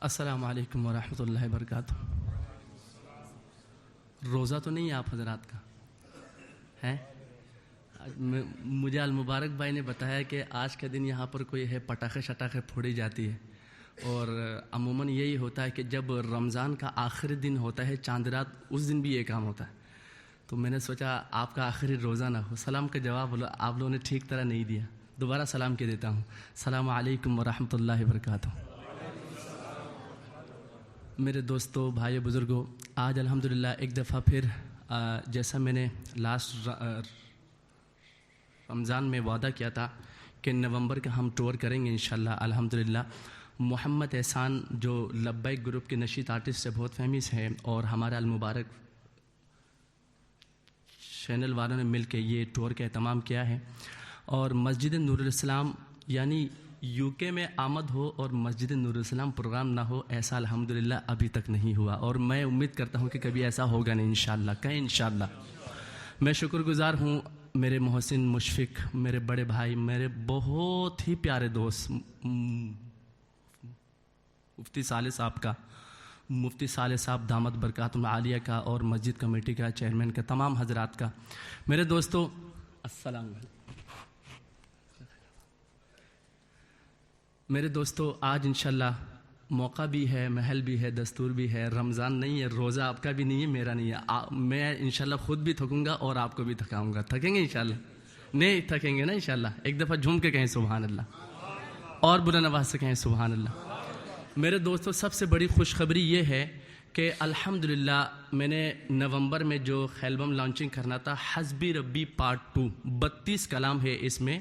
السلام علیکم ورحمۃ اللہ وبرکاتہ۔ روزہ تو نہیں ہے آپ حضرات کا ہے؟ مجھے المبارک بھائی نے بتایا کہ آج کے دن یہاں پر کوئی ہے پٹاخے شٹاخے پھوڑی جاتی ہے، اور عموماً یہی ہوتا ہے کہ جب رمضان کا آخری دن ہوتا ہے چاند رات، اس دن بھی یہ کام ہوتا ہے۔ تو میں نے سوچا آپ کا آخری روزہ نہ ہو، سلام کا جواب آپ لوگوں نے ٹھیک طرح نہیں دیا، دوبارہ سلام کے دیتا ہوں۔ السلام علیکم ورحمۃ اللہ وبرکاتہ۔ میرے دوستو، بھائی بزرگوں، آج الحمدللہ ایک دفعہ پھر جیسا میں نے لاسٹ رمضان میں وعدہ کیا تھا کہ نومبر کا ہم ٹور کریں گے انشاءاللہ۔ الحمدللہ محمد احسان جو لبیک گروپ کے نشید آرٹسٹ سے بہت فیمس ہیں، اور ہمارا المبارک چینل والوں نے مل کے یہ ٹور کا اہتمام کیا ہے، اور مسجد نور الاسلام یعنی یو کے میں آمد ہو اور مسجد نور الاسلام پروگرام نہ ہو، ایسا الحمدللہ ابھی تک نہیں ہوا، اور میں امید کرتا ہوں کہ کبھی ایسا ہوگا نہیں انشاءاللہ، کہیں انشاءاللہ۔ میں شکر گزار ہوں میرے محسن مشفق، میرے بڑے بھائی، میرے بہت ہی پیارے دوست مفتی صالح صاحب کا، مفتی صالح صاحب دامت برکاتہم عالیہ کا، اور مسجد کمیٹی کا چیئرمین کا، تمام حضرات کا۔ میرے دوستو السلام علیکم۔ میرے دوستو آج انشاءاللہ موقع بھی ہے، محل بھی ہے، دستور بھی ہے، رمضان نہیں ہے، روزہ آپ کا بھی نہیں ہے، میرا نہیں ہے، میں انشاءاللہ خود بھی تھکوں گا اور آپ کو بھی تھکاؤں گا۔ تھکیں گے انشاءاللہ؟ نہیں تھکیں گے نا انشاءاللہ؟ ایک دفعہ جھوم کے کہیں سبحان اللہ، اور بلند آواز سے کہیں سبحان اللہ۔ میرے دوستو سب سے بڑی خوشخبری یہ ہے کہ الحمدللہ میں نے نومبر میں جو البم لانچنگ کرنا تھا، حسبی ربی پارٹ 2، 32 کلام ہے اس میں،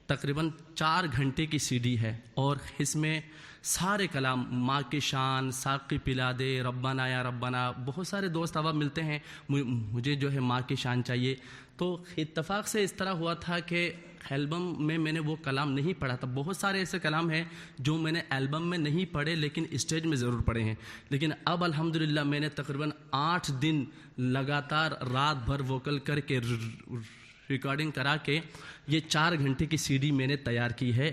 تقریباً 4 گھنٹے کی سی ڈی ہے، اور اس میں سارے کلام ماں کی شان، ساقی پلا دے، ربنا یا ربنا، بہت سارے دوست اب ملتے ہیں مجھے جو ہے ماں کی شان چاہیے، تو اتفاق سے اس طرح ہوا تھا کہ البم میں نے وہ کلام نہیں پڑھا تھا۔ بہت سارے ایسے کلام ہیں جو میں نے البم میں نہیں پڑھے لیکن اسٹیج میں ضرور پڑھے ہیں، لیکن اب الحمدللہ میں نے تقریباً 8 دن لگاتار رات بھر ووکل کر کے ریکارڈنگ کرا کے یہ 4 گھنٹے کی سی ڈی میں نے تیار کی ہے،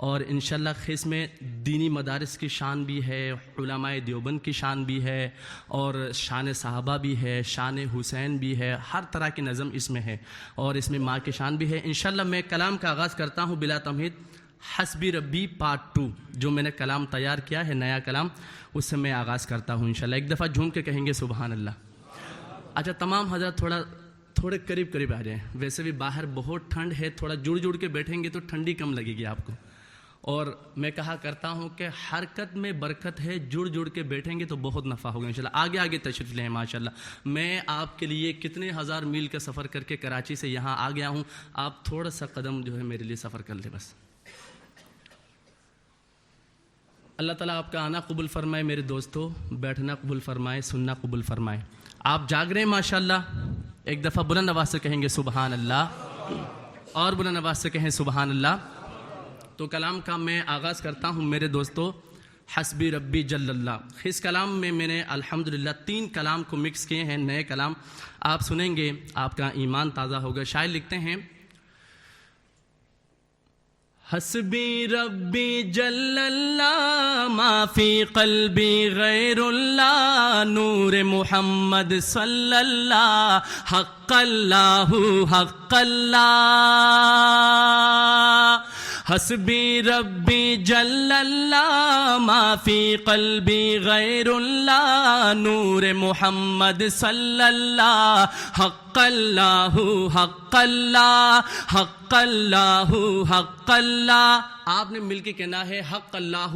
اور انشاءاللہ اس میں دینی مدارس کی شان بھی ہے، علماء دیوبند کی شان بھی ہے، اور شان صحابہ بھی ہے، شان حسین بھی ہے، ہر طرح کی نظم اس میں ہے، اور اس میں ماں کی شان بھی ہے۔ انشاءاللہ میں کلام کا آغاز کرتا ہوں بلا تمہید، حسبی ربی پارٹ 2 جو میں نے کلام تیار کیا ہے، نیا کلام، اس سے میں آغاز کرتا ہوں انشاءاللہ۔ ایک دفعہ جھوم کے کہیں گے سبحان اللہ۔ اچھا تمام حضرات تھوڑے قریب آ جائیں، ویسے بھی باہر بہت ٹھنڈ ہے، تھوڑا جڑ کے بیٹھیں گے تو ٹھنڈی کم لگے گی آپ کو، اور میں کہا کرتا ہوں کہ حرکت میں برکت ہے، جڑ کے بیٹھیں گے تو بہت نفع ہوگا انشاءاللہ۔ آگے تشریف لیں ماشاءاللہ۔ میں آپ کے لیے کتنے ہزار میل کا سفر کر کے کراچی سے یہاں آ گیا ہوں، آپ تھوڑا سا قدم جو ہے میرے لیے سفر کر لیں بس۔ اللہ تعالیٰ آپ کا آنا قبول فرمائے میرے دوستو، بیٹھنا قبول فرمائے، سننا قبول فرمائے۔ آپ جاگ رہے ہیں ماشاءاللہ، ایک دفعہ بلند آواز سے کہیں گے سبحان اللہ، اور بلند آواز سے کہیں سبحان اللہ۔ تو کلام کا میں آغاز کرتا ہوں میرے دوستو، حسبی ربی جل اللہ۔ اس کلام میں نے الحمدللہ 3 کلام کو مکس کیے ہیں، نئے کلام آپ سنیں گے، آپ کا ایمان تازہ ہوگا۔ شاعر لکھتے ہیں، حسبی ربی جل اللہ ما فی قلبی غیر اللہ، نور محمد صلی اللہ، حق اللہ حق اللہ۔ حسبی ربی جل اللہ ما فی قلبی غیر اللہ، نور محمد صلی اللہ، حق اللہ حق اللہ، حق اللہ حق اللہ۔ آپ نے مل کے کہنا ہے حق اللہ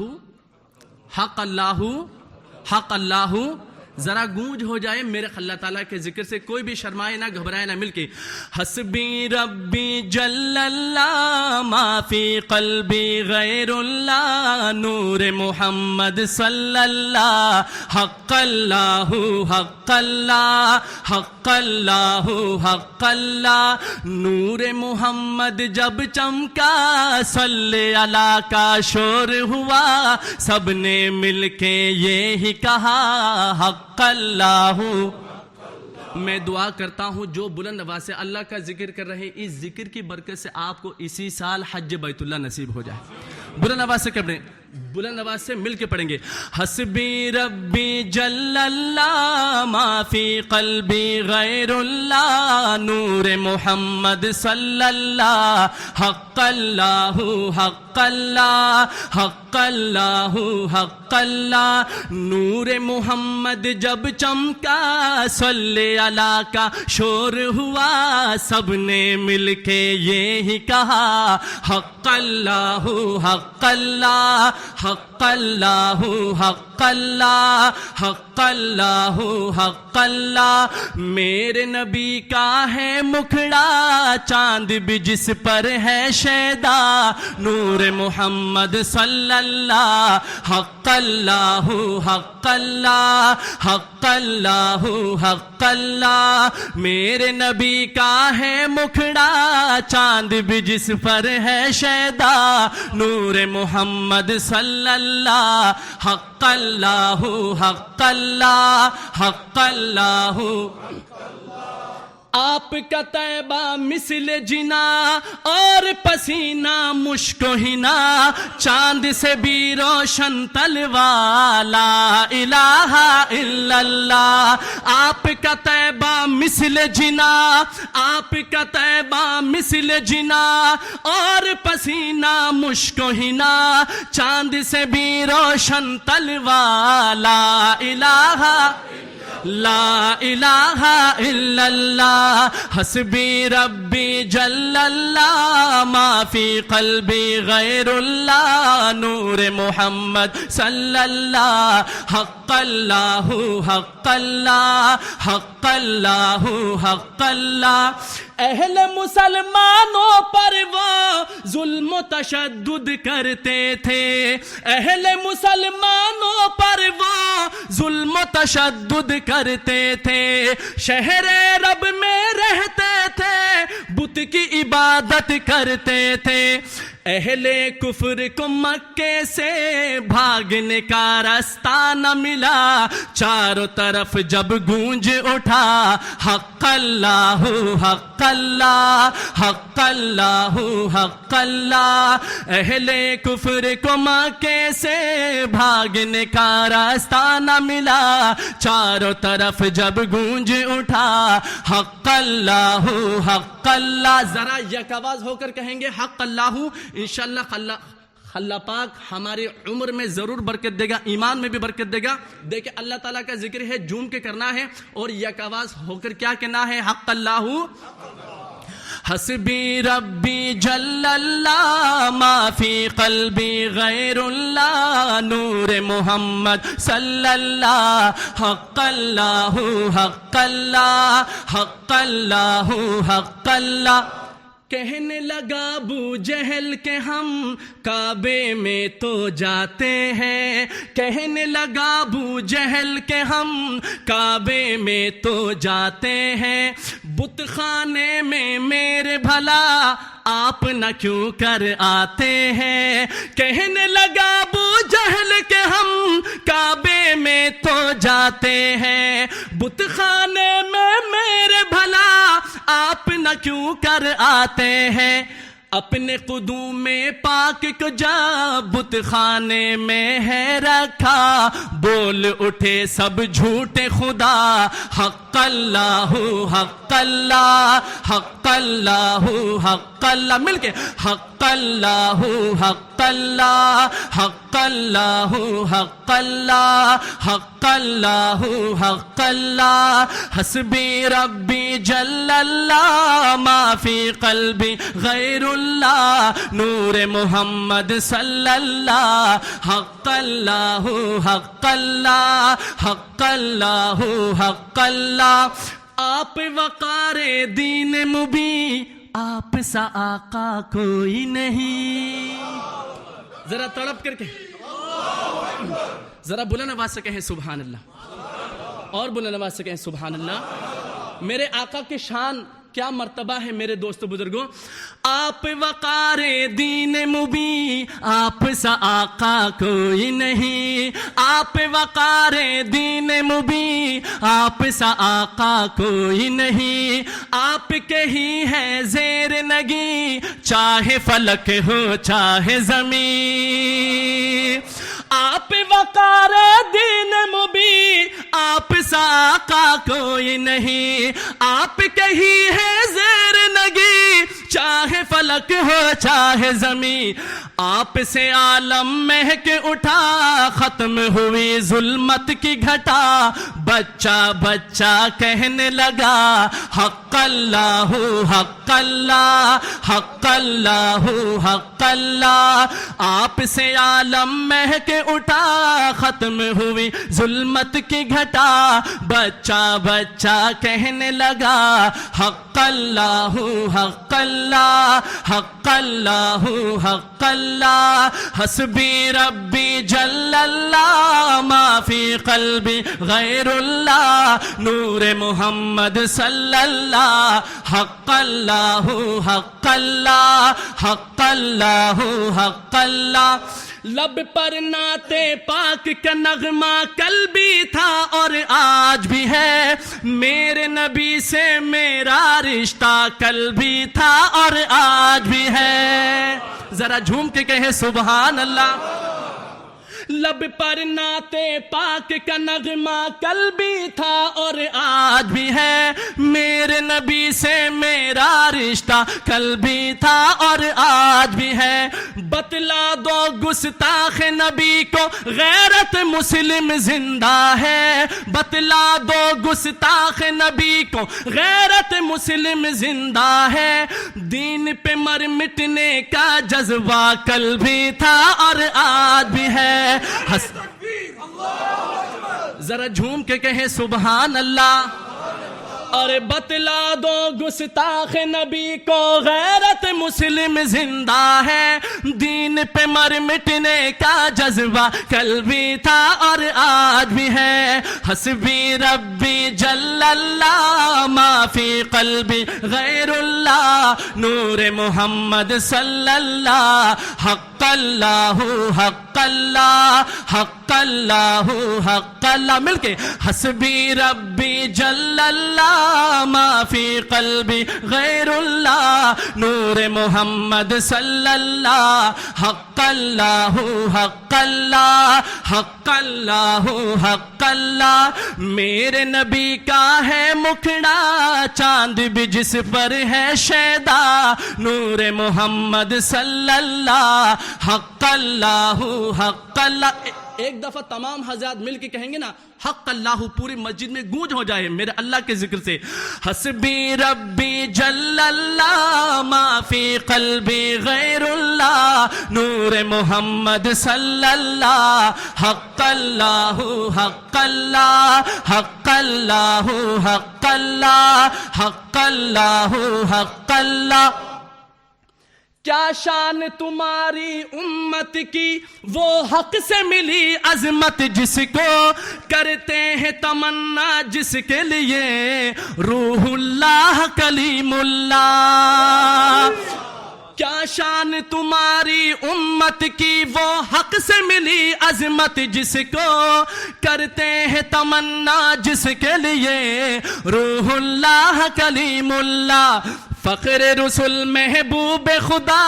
حق اللہ حق اللہ، ذرا گونج ہو جائے میرے اللہ تعالیٰ کے ذکر سے، کوئی بھی شرمائے نہ، گھبرائے نہ، مل کے حسبی ربی جل اللہ ما فی قلبی غیر اللہ، نور محمد صلی اللہ، حق اللہ حق اللہ، حق اللہ حق اللہ۔ نور محمد جب چمکا، صلی اللہ کا شور ہوا، سب نے مل کے یہی کہا حق اللہ۔ میں دعا کرتا ہوں جو بلند آواز سے اللہ کا ذکر کر رہے، اس ذکر کی برکت سے آپ کو اسی سال حج بیت اللہ نصیب ہو جائے۔ بلند آواز سے کہہ رہے بلند آواز سے مل کے پڑھیں گے. حسبی ربی جل اللہ ما فی قلبی غیر اللہ نور محمد صلی اللہ حق اللہ حق اللہ حق اللہ حق اللہ. نور محمد جب چمکا صلی اللہ کا شور ہوا, سب نے مل کے یہی کہا حق اللہ حق اللہ حق اللہ حق اللہ حق اللہ حق اللہ. میرے نبی کا ہے مکھڑا چاند بھی جس پر ہے شیدا نور محمد صلی اللہ حق اللہ حق اللہ حق اللہ حق اللہ. میرے نبی کا ہے مکھڑا چاند بھی جس پر ہے شیدا نور محمد صلی اللہ حق اللہ حق اللہ حق اللہ. آپ کا طیبہ مثل جنا اور پسینہ مشک و حنا چاند سے بھی روشن تلوا لا الہ الا اللہ. آپ کا طیبہ مثل جنا آپ کا طیبہ مثل جنا اور پسینہ مشک و حنا چاند سے بھی روشن تلوا لا الہ لا الہ الا اللہ. حسبی ربی جل اللہ ما فی قلبی غیر اللہ نور محمد صلی اللہ حق اللہ حق اللہ حق اللہ حق اللہ. اہل مسلمانوں پر وہ ظلم و تشدد کرتے تھے اہل مسلمانوں پر وہ ظلم و تشدد کرتے تھے شہر رب میں رہتے تھے بت کی عبادت کرتے تھے. اہل کفر کو مکے سے بھاگنے کا راستہ نہ ملا چاروں طرف جب گونج اٹھا حق اللہ حق اللہ حق اللہ حق اللہ. اہل کفر کو مکے سے بھاگنے کا راستہ نہ ملا چاروں طرف جب گونج اٹھا حق اللہ حق اللہ. ذرا یک آواز ہو کر کہیں گے حق اللہ. انشاءاللہ اللہ پاک ہماری عمر میں ضرور برکت دے گا, ایمان میں بھی برکت دے گا. دیکھیں اللہ تعالیٰ کا ذکر ہے, جھوم کے کرنا ہے اور یک آواز ہو کر کیا کہنا ہے حق اللہ. حسبی ربی جل اللہ ما فی قلبی غیر اللہ نور محمد صلی اللہ حق اللہ حق اللہ حق اللہ حق اللہ. کہنے لگا ابو جہل کہ ہم کعبے میں تو جاتے ہیں کہنے لگا ابو جہل کہ ہم کعبے میں تو جاتے ہیں بت خانے میں میرے بھلا آپ نہ کیوں کر آتے ہیں. کہنے لگا ابو جہل کہ ہم کعبے میں تو جاتے ہیں بت خانے میں میرے بھلا آپ نہ کیوں کر آتے ہیں. اپنے قدوم پاک کو جب بت خانے میں ہے رکھا بول اٹھے سب جھوٹے خدا حق اللہ حق اللہ حق اللہ حق اللہ. مل کے حق اللہ حق اللہ حق اللہ حق اللہ حق اللہ حق اللہ. حسبی ربی جل اللہ ما فی قلبی غیر اللہ نور محمد صلی اللہ حق اللہ حق اللہ حق اللہ حق اللہ. آپ وقار دین مبین آپ سا آقا کوئی نہیں. ذرا تڑپ کر کے ذرا بلند آواز سے کہیں سبحان اللہ اور بلند آواز سے کہیں سبحان اللہ. میرے آقا کی شان کیا مرتبہ ہے میرے دوستو بزرگوں. آپ وقار دین مبین آپ سا آقا کوئی نہیں. آپ وقار دین مبین آپ سا آقا کوئی نہیں. آپ کے ہی ہے زیر نگی چاہے فلک ہو چاہے زمین. آپ وقار دین مبین آپ سا آقا کوئی نہیں. آپ کے ہی ہے زیر نگی چاہے فلک ہو چاہے زمین. آپ سے عالم مہک اٹھا ختم ہوئی ظلمت کی گھٹا. بچہ بچہ کہنے لگا حق اللہ حق اللہ حق اللہ حق اللہ. آپ سے عالم مہک اٹھا ختم ہوئی ظلمت کی گھٹا. بچہ بچہ کہنے لگا حق اللہ حق اللہ حق اللہ حق اللہ. حسبی ربی جل اللہ ما فی قلبی غیر اللہ. نور محمد صلی اللہ حق اللہ حق اللہ حق اللہ حق اللہ. لب پر نعت پاک کا نغمہ کل بھی تھا اور آج بھی ہے. میرے نبی سے میرا رشتہ کل بھی تھا اور آج بھی ہے. ذرا جھوم کے کہیں سبحان اللہ. لب پر نعت پاک کا نغمہ کل بھی تھا اور آج بھی ہے. میرے نبی سے میرا رشتہ کل بھی تھا اور آج بھی ہے. بتلا دو گستاخ نبی کو غیرت مسلم زندہ ہے. بتلا دو گستاخ نبی کو غیرت مسلم زندہ ہے. دین پہ مر مٹنے کا جذبہ کل بھی تھا اور آج بھی ہے. ذرا جھوم کے کہیں سبحان اللہ. اور بتلا دو گستاخ نبی کو غیرت مسلم زندہ ہے. دین پہ مر مٹنے کا جذبہ کل بھی تھا اور آج بھی ہے. حسبی ربی جل اللہ ما فی قلبی غیر اللہ. نور محمد صلی اللہ حق اللہ حق اللہ حق اللہ حق اللہ. مل کے حسبی ربی جل اللہ ما فی قلبی غیر اللہ. نور محمد صلی اللہ حق اللہ حق اللہ حق اللہ حق اللہ. میرے نبی کا ہے مکھڑا چاند بھی جس پر ہے شیدا. نور محمد صلی اللہ حق اللہ حق اللہ. ایک دفعہ تمام حضرات مل کے کہیں گے نا حق اللہ, پوری مسجد میں گونج ہو جائے میرے اللہ کے ذکر سے. حسبی ربی جل اللہ ما فی قلبی غیر اللہ. نور محمد صلی اللہ حق اللہ حق اللہ حق اللہ حق اللہ حق اللہ حق اللہ. کیا شان تمہاری امت کی وہ حق سے ملی عظمت جس کو کرتے ہیں تمنا جس کے لیے روح اللہ کلیم اللہ. کیا شان تمہاری امت کی وہ حق سے ملی عظمت جس کو کرتے ہیں تمنا جس کے لیے روح اللہ کلیم اللہ. فخر رسول محبوب خدا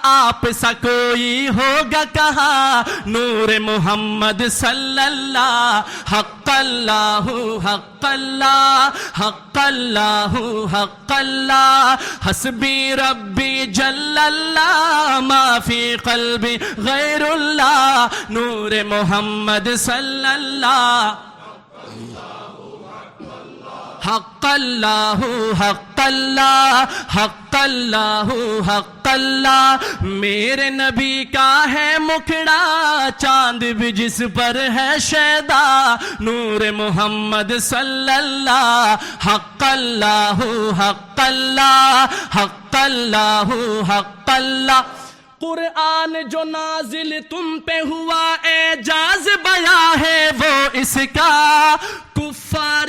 آپ سا کوئی ہوگا کہاں. نور محمد صلی اللہ حق اللہ حق اللہ حق اللہ حق اللہ. حسبی ربی جل اللہ ما فی قلبی غیر اللہ. نور محمد صلی اللہ حق اللہ حق اللہ حق اللہ حق اللہ. میرے نبی کا ہے مکھڑا چاند بھی جس پر ہے شیدا. نور محمد صلی اللہ حق اللہ حق اللہ حق اللہ حق اللہ. قرآن جو نازل تم پہ ہوا اعجاز بیاں ہے وہ اس کا. کفار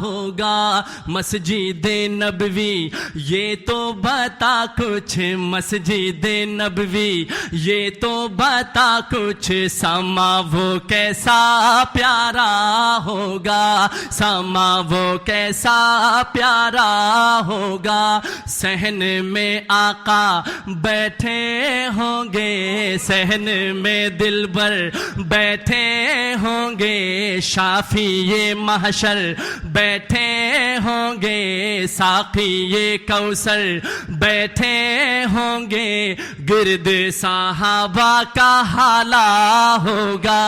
ہوگا مسجد نبوی یہ تو بتا کچھ مسجد نبوی یہ تو بتا کچھ سما وہ کیسا پیارا ہوگا سما وہ کیسا پیارا ہوگا صحن میں آقا بیٹھے ہوں گے صحن میں دلبر بیٹھے ہوں گے شافی یہ محشر بیٹھے ہوں گے ساقی یہ کوثر بیٹھے ہوں گے گرد صحابہ کا حالہ ہوگا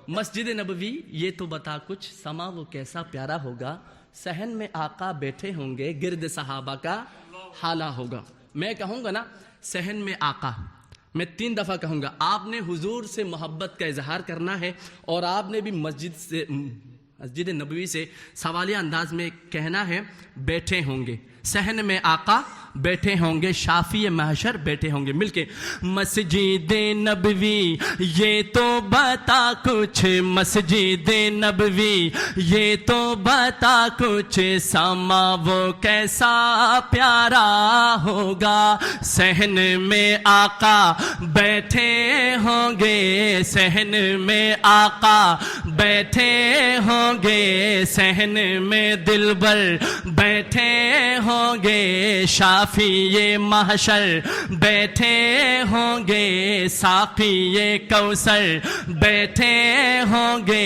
مسجد نبوی یہ تو بتا کچھ سما وہ کیسا پیارا ہوگا صحن میں آقا بیٹھے ہوں گے گرد صحابہ کا حالہ ہوگا. میں کہوں گا نا صحن میں آقا میں 3 دفعہ کہوں گا. آپ نے حضور سے محبت کا اظہار کرنا ہے اور آپ نے بھی مسجد نبوی سے سوالیہ انداز میں کہنا ہے بیٹھے ہوں گے صحن میں آقا بیٹھے ہوں گے شافی محشر بیٹھے ہوں گے. مل کے مسجد نبوی یہ تو بتا کچھ مسجد نبوی یہ تو بتا کچھ سما وہ کیسا پیارا ہوگا صحن میں آقا بیٹھے ہوں گے صحن میں آقا بیٹھے ہوں گے صحن میں دلبر بیٹھے ہوں گے شافی یہ محشر بیٹھے ہوں گے ساقی یہ کوثر بیٹھے ہوں گے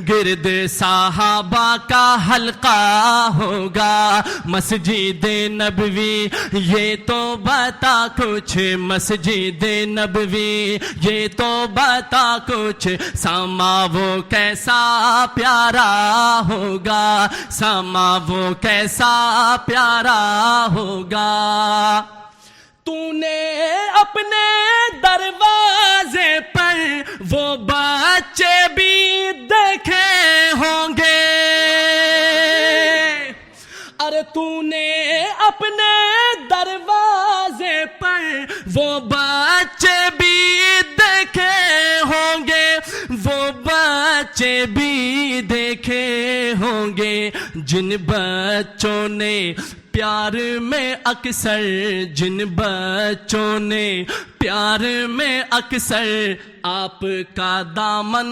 گرد صحابہ کا حلقہ ہوگا مسجد نبوی یہ تو بتا کچھ مسجد نبوی یہ تو بتا کچھ سما وہ کیسا پیارا ہوگا سما وہ کیسا پیارا ہوگا. تو نے اپنے دروازے پر وہ بچے بھی دیکھے ہوں گے ارے تو نے اپنے دروازے پر وہ بچے بھی دیکھے ہوں گے وہ بچے بھی دیکھے ہوں گے جن بچوں نے پیار میں اکثر جن بچوں نے پیار میں اکثر آپ کا دامن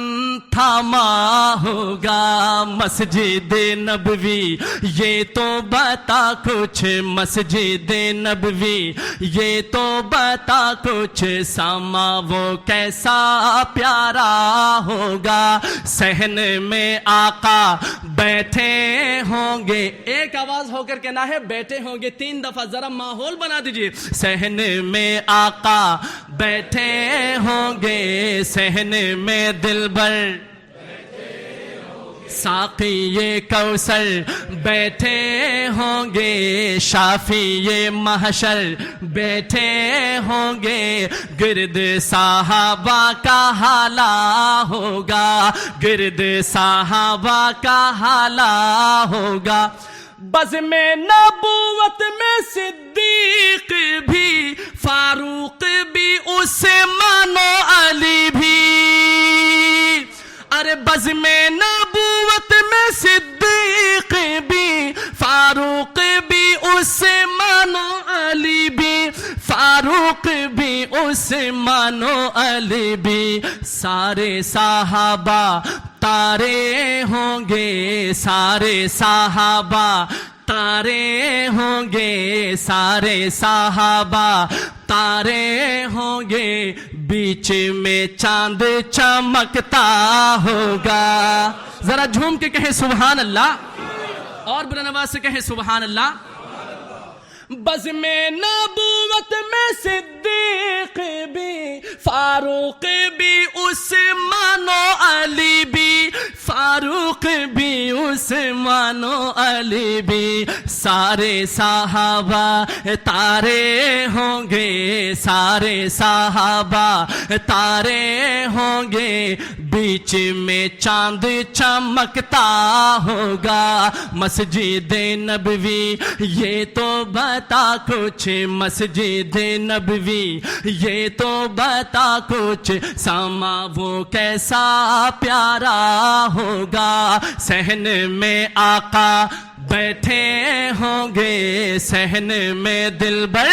تھاما ہوگا مسجد نبوی یہ تو بتا کچھ مسجد نبوی یہ تو بتا کچھ سما وہ کیسا پیارا ہوگا صحن میں آقا بیٹھے ہوں گے. ایک آواز ہو کر کہنا ہے بیٹھے ہوں گے 3 دفعہ ذرا ماحول بنا دیجئے. صحن میں آقا بیٹھے ہوں گے صحن میں دلبر ساقی یہ کوثر بیٹھے ہوں گے شافی یہ محشر بیٹھے ہوں گے گرد صحابہ کا حالہ ہوگا گرد صحابہ کا حالہ ہوگا. بزم نبوت میں صدیق بھی فاروق بھی عثمان و علی بھی ارے بزم نبوت میں صدیق بھی فاروق بھی عثمان و علی بھی فاروق بھی عثمان و علی بھی سارے صحابہ تارے ہوں گے سارے صحابہ تارے ہوں گے سارے صحابہ تارے ہوں گے بیچ میں چاند چمکتا ہوگا. ذرا جھوم کے کہیں سبحان اللہ اور بلند آواز سے کہیں سبحان اللہ. بزم نبوت میں صدیق بھی فاروق بھی عثمان و علی بھی فاروق بھی عثمان و علی بھی سارے صحابہ تارے ہوں گے سارے صحابہ تارے ہوں گے بیچ میں چاند چمکتا ہوگا. مسجد نبوی یہ تو بتا کچھ مسجد نبوی یہ تو بتا کچھ سما وہ کیسا پیارا ہو ہوگا صحن میں آقا بیٹھے ہوں گے، صحن میں دلبر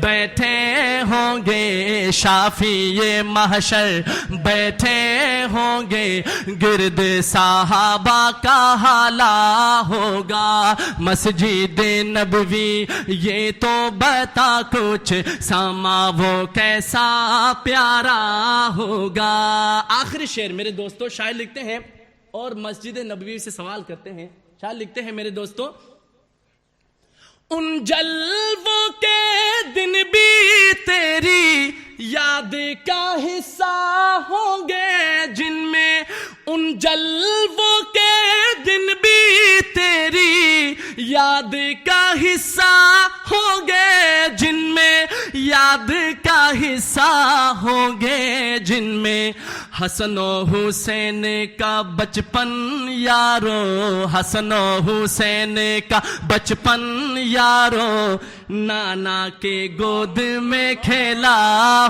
بیٹھے ہوں گے، شافی محشر بیٹھے ہوں گے، گرد صحابہ کا حالہ ہوگا مسجد نبوی یہ تو بتا کچھ سما وہ کیسا پیارا ہوگا۔ آخری شعر میرے دوستو، شاعر لکھتے ہیں اور مسجد نبوی سے سوال کرتے ہیں، شاعر لکھتے ہیں میرے دوستو، ان جلووں کے دن بھی تیری یاد کا حصہ ہوں گے جن میں، ان جلووں کے دن بھی تیری یاد کا حصہ ہوں گے جن میں، یاد کا حصہ ہوں گے جن میں، حسن و حسین کا بچپن یارو، حسن و حسین کا بچپن یارو، نانا کے گود میں کھیلا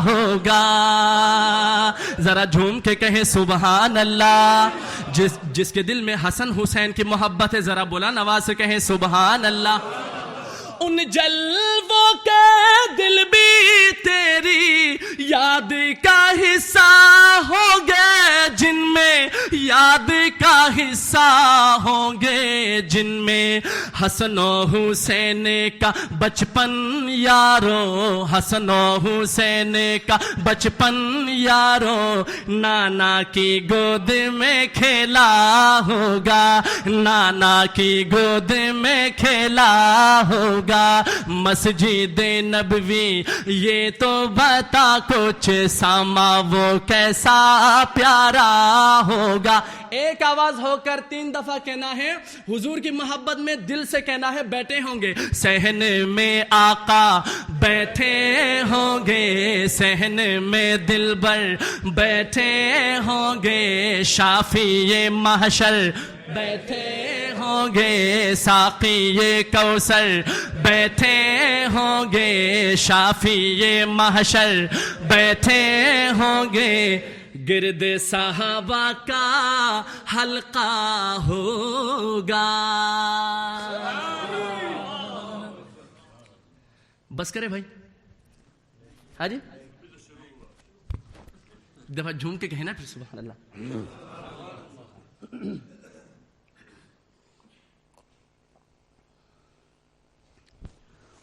ہوگا۔ ذرا جھوم کے کہیں سبحان اللہ، جس کے دل میں حسن حسین کی محبت ہے ذرا بلند آواز سے کہیں سبحان اللہ۔ ان جلووں کے دل بھی تیری یاد کا حصہ ہوں گے جن میں، یاد کا حصہ ہوں گے جن میں، حسن و حسین کا بچپن یارو، حسن و حسین کا بچپن یارو، نانا کی گود میں کھیلا ہوگا، نانا کی گود میں کھیلا ہوگا۔ مسجد نبوی یہ تو بتا کچھ سما وہ کیسا پیارا ہوگا۔ ایک آواز ہو کر 3 دفعہ کہنا ہے، حضور کی محبت میں دل سے کہنا ہے، بیٹھے ہوں گے صحن میں آقا بیٹھے ہوں گے، صحن میں دلبر بیٹھے ہوں گے، شافی محشر بیٹھے ہوں گے، ساقی کوثر بیٹھے ہوں گے، شافی محشر بیٹھے ہوں گے، گرد صحابہ کا حلقہ ہوگا۔ بس کرے بھائی، ہاں جی دفعہ جھوم کے کہنا پھر سبحان اللہ۔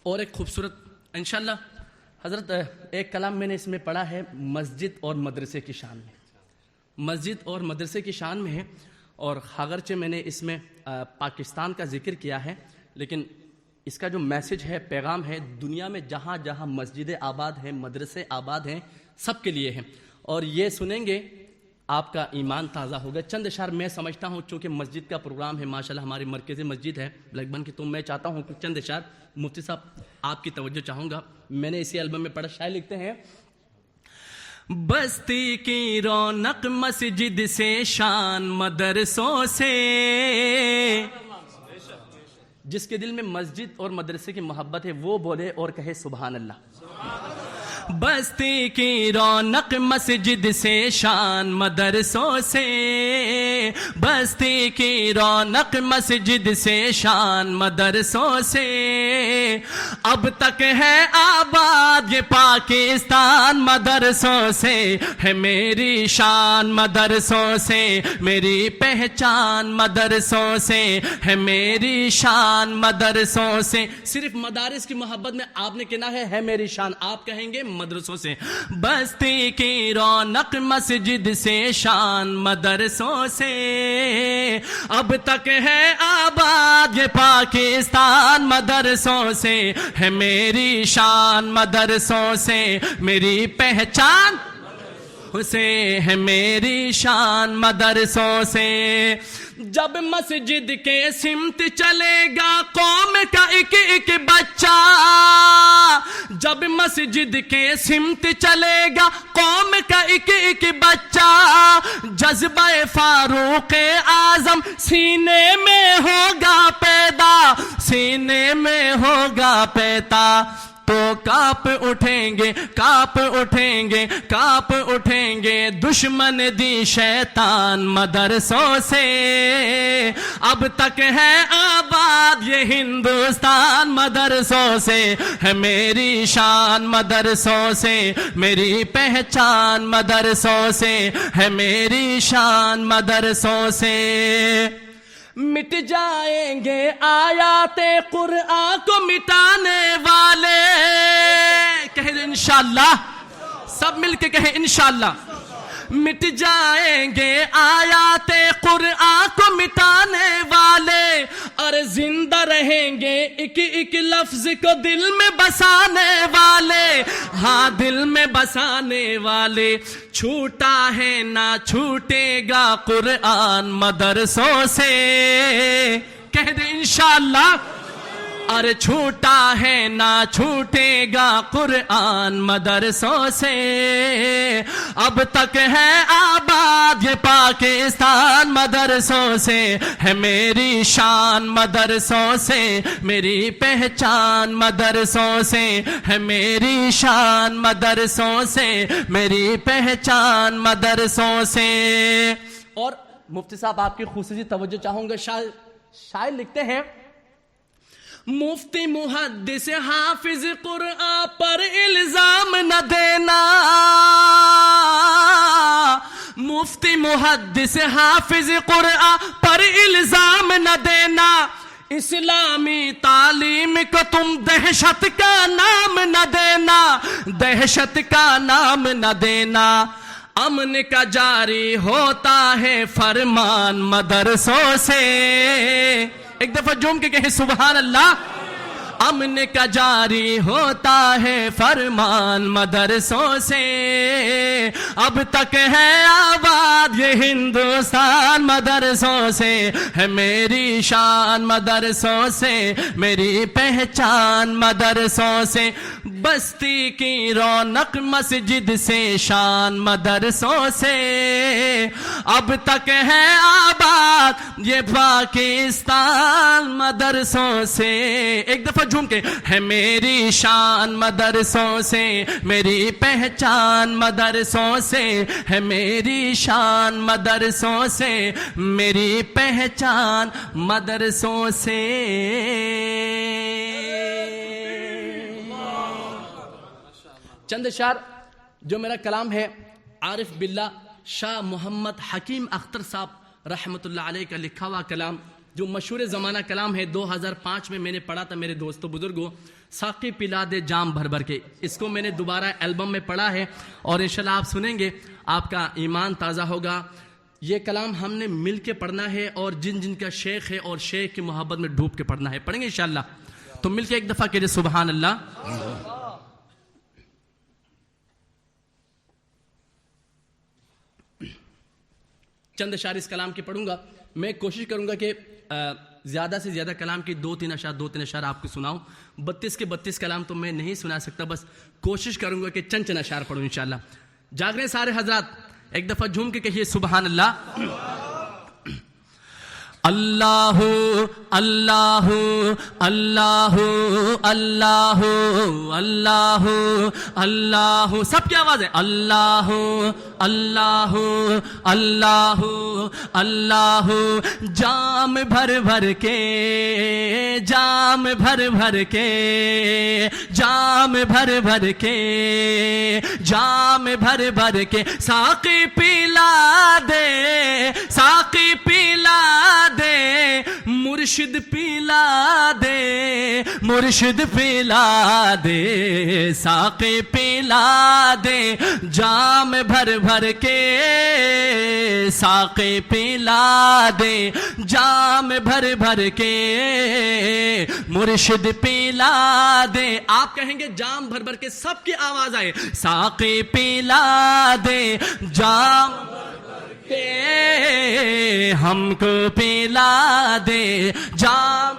اور ایک خوبصورت انشاءاللہ حضرت ایک کلام میں نے اس میں پڑھا ہے مسجد اور مدرسے کی شان میں، مسجد اور مدرسے کی شان میں ہے، اور اگرچہ میں نے اس میں پاکستان کا ذکر کیا ہے لیکن اس کا جو میسج ہے، پیغام ہے، دنیا میں جہاں جہاں مسجدیں آباد ہیں، مدرسے آباد ہیں، سب کے لیے ہیں، اور یہ سنیں گے آپ کا ایمان تازہ ہوگا۔ چند اشعار میں سمجھتا ہوں چونکہ مسجد کا پروگرام ہے، ماشاءاللہ ہماری مرکزی مسجد ہے بلیک بن کی، تو میں چاہتا ہوں کہ چند اشعار مفتی صاحب آپ کی توجہ چاہوں گا۔ میں نے اسی البم میں پڑھا، شاعر لکھتے ہیں، بستی کی رونق مسجد سے، شان مدرسوں سے، جس کے دل میں مسجد اور مدرسے کی محبت ہے وہ بولے اور کہے سبحان اللہ۔ بستی کی رونق مسجد سے، شان مدرسوں سے، بستی کی رونق مسجد سے، شان مدرسوں سے، اب تک ہے آباد یہ پاکستان مدرسوں سے، ہے میری شان مدرسوں سے، میری پہچان مدرسوں سے، ہے میری شان مدرسوں سے۔ صرف مدارس کی محبت میں آپ نے کہنا ہے میری شان، آپ کہیں گے مدرسوں سے۔ بستی کی رونق مسجد سے، شان مدرسوں سے، اب تک ہے آباد یہ پاکستان مدرسوں سے، ہے میری شان مدرسوں سے، میری پہچان سے، ہے میری شان مدرسوں سے۔ جب مسجد کے سمت چلے گا قوم کا ایک ایک بچہ، جب مسجد کے سمت چلے گا قوم کا ایک ایک بچہ، جذبہ فاروق اعظم سینے میں ہوگا پیدا، سینے میں ہوگا پیدا، تو کاپ اٹھیں گے دشمن دی شیطان مدرسوں سے. اب تک ہے آباد یہ ہندوستان مدرسوں سے، ہے میری شان مدرسوں سے، میری پہچان مدرسوں سے، ہے میری شان مدرسوں سے. مٹ جائیں گے آیات قرآن کو مٹانے والے. کہیں انشاءاللہ، سب مل کے کہیں انشاءاللہ. مٹ جائیں گے آیات قرآن کو مٹانے والے، اور زندہ رہیں گے ایک ایک لفظ کو دل میں بسانے والے. ہاں دل میں بسانے والے. چھوٹا ہے نہ چھوٹے گا قرآن مدرسوں سے. کہہ دے انشاءاللہ. ارے چھوٹا ہے نہ چھوٹے گا قرآن مدرسوں سے. اب تک ہے آباد یہ پاکستان مدرسوں سے، ہے میری شان مدرسوں سے، میری پہچان مدرسوں سے، ہے میری شان مدرسوں سے، میری پہچان مدرسوں سے. اور مفتی صاحب آپ کی خصوصی توجہ چاہوں گا. شاعر لکھتے ہیں، مفتی محدث حافظ قرآن پر الزام نہ دینا، مفتی محدث حافظ قرآن پر الزام نہ دینا. اسلامی تعلیم کو تم دہشت کا نام نہ دینا، دہشت کا نام نہ دینا. امن کا جاری ہوتا ہے فرمان مدرسوں سے. ایک دفعہ جھوم کے کہیں سبحان اللہ. امن کا جاری ہوتا ہے فرمان مدرسوں سے. اب تک ہے آباد یہ ہندوستان مدرسوں سے، ہے میری شان مدرسوں سے، میری پہچان مدرسوں سے. بستی کی رونق مسجد سے، شان مدرسوں سے. اب تک ہے آباد یہ پاکستان مدرسوں سے. ایک دفعہ جھوم کے، ہے میری شان مدرسوں سے، میری پہچان مدرسوں سے، ہے میری شان مدرسوں سے، میری پہچان مدرسوں سے. چند اشعار جو میرا کلام ہے عارف باللہ شاہ محمد حکیم اختر صاحب رحمت اللہ علیہ کا لکھا ہوا کلام، جو مشہور زمانہ کلام ہے. 2005 میں نے پڑھا تھا میرے دوستوں بزرگوں. ساقی پلا دے جام بھر بھر کے. اس کو میں نے دوبارہ البم میں پڑھا ہے، اور انشاءاللہ آپ سنیں گے آپ کا ایمان تازہ ہوگا. یہ کلام ہم نے مل کے پڑھنا ہے، اور جن جن کا شیخ ہے اور شیخ کی محبت میں ڈوب کے پڑھنا ہے. پڑھیں گے انشاءاللہ. تو مل کے ایک دفعہ کہیے سبحان اللہ. چند اشعار اس کلام کی پڑھوں گا. میں کوشش کروں گا کہ زیادہ سے زیادہ کلام کی دو تین اشعار آپ کو سناؤں. 32 کے 32 کلام تو میں نہیں سنا سکتا، بس کوشش کروں گا کہ چند اشعار پڑھوں انشاءاللہ. جاگ رہے سارے حضرات، ایک دفعہ جھوم کے کہیے سبحان اللہ. اللہ اللہ اللہ اللہ اللہ اللہ. سب کی آواز ہے. اللہ اللہ اللہ اللہ. جام بھر بھر کے، جام بھر بھر کے، جام بھر بھر کے، جام بھر بھر کے. ساقی پلا دے، ساقی پلا دے، مرشد پلا دے، مرشد پلا دے. ساقی پلا دے جام بھر بھر کے، ساقی پلا دے جام بھر بھر کے، مرشد پلا دے. آپ کہیں گے جام بھر بھر کے، سب کی آواز آئے. ساقی پلا دے جام ہم کو پلا دے جام.